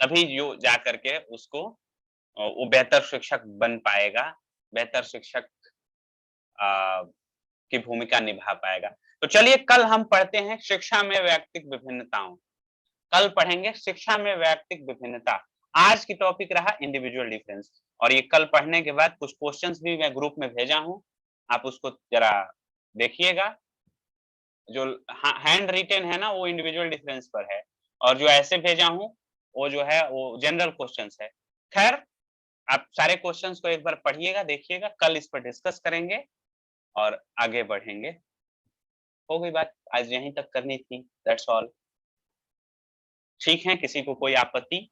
Speaker 1: तभी जो जा करके उसको वो बेहतर शिक्षक बन पाएगा, बेहतर शिक्षक की भूमिका निभा पाएगा। तो चलिए कल हम पढ़ते हैं शिक्षा में वैयक्तिक विभिन्नताओं। कल पढ़ेंगे शिक्षा में वैयक्तिक विभिन्नता। आज की टॉपिक रहा इंडिविजुअल डिफरेंस, और ये कल पढ़ने के बाद कुछ क्वेश्चंस भी मैं ग्रुप में भेजा हूं, आप उसको जरा देखिएगा। जो हैंड रिटेन है ना वो इंडिविजुअल डिफरेंस पर है, और जो ऐसे भेजा हूं वो जो है वो जनरल क्वेश्चंस है। खैर आप सारे क्वेश्चंस को एक बार पढ़िएगा, देखिएगा, कल इस पर डिस्कस करेंगे और आगे बढ़ेंगे। हो गई बात, आज यहीं तक करनी थी, दैट्स ऑल। ठीक है, किसी को कोई आपत्ति?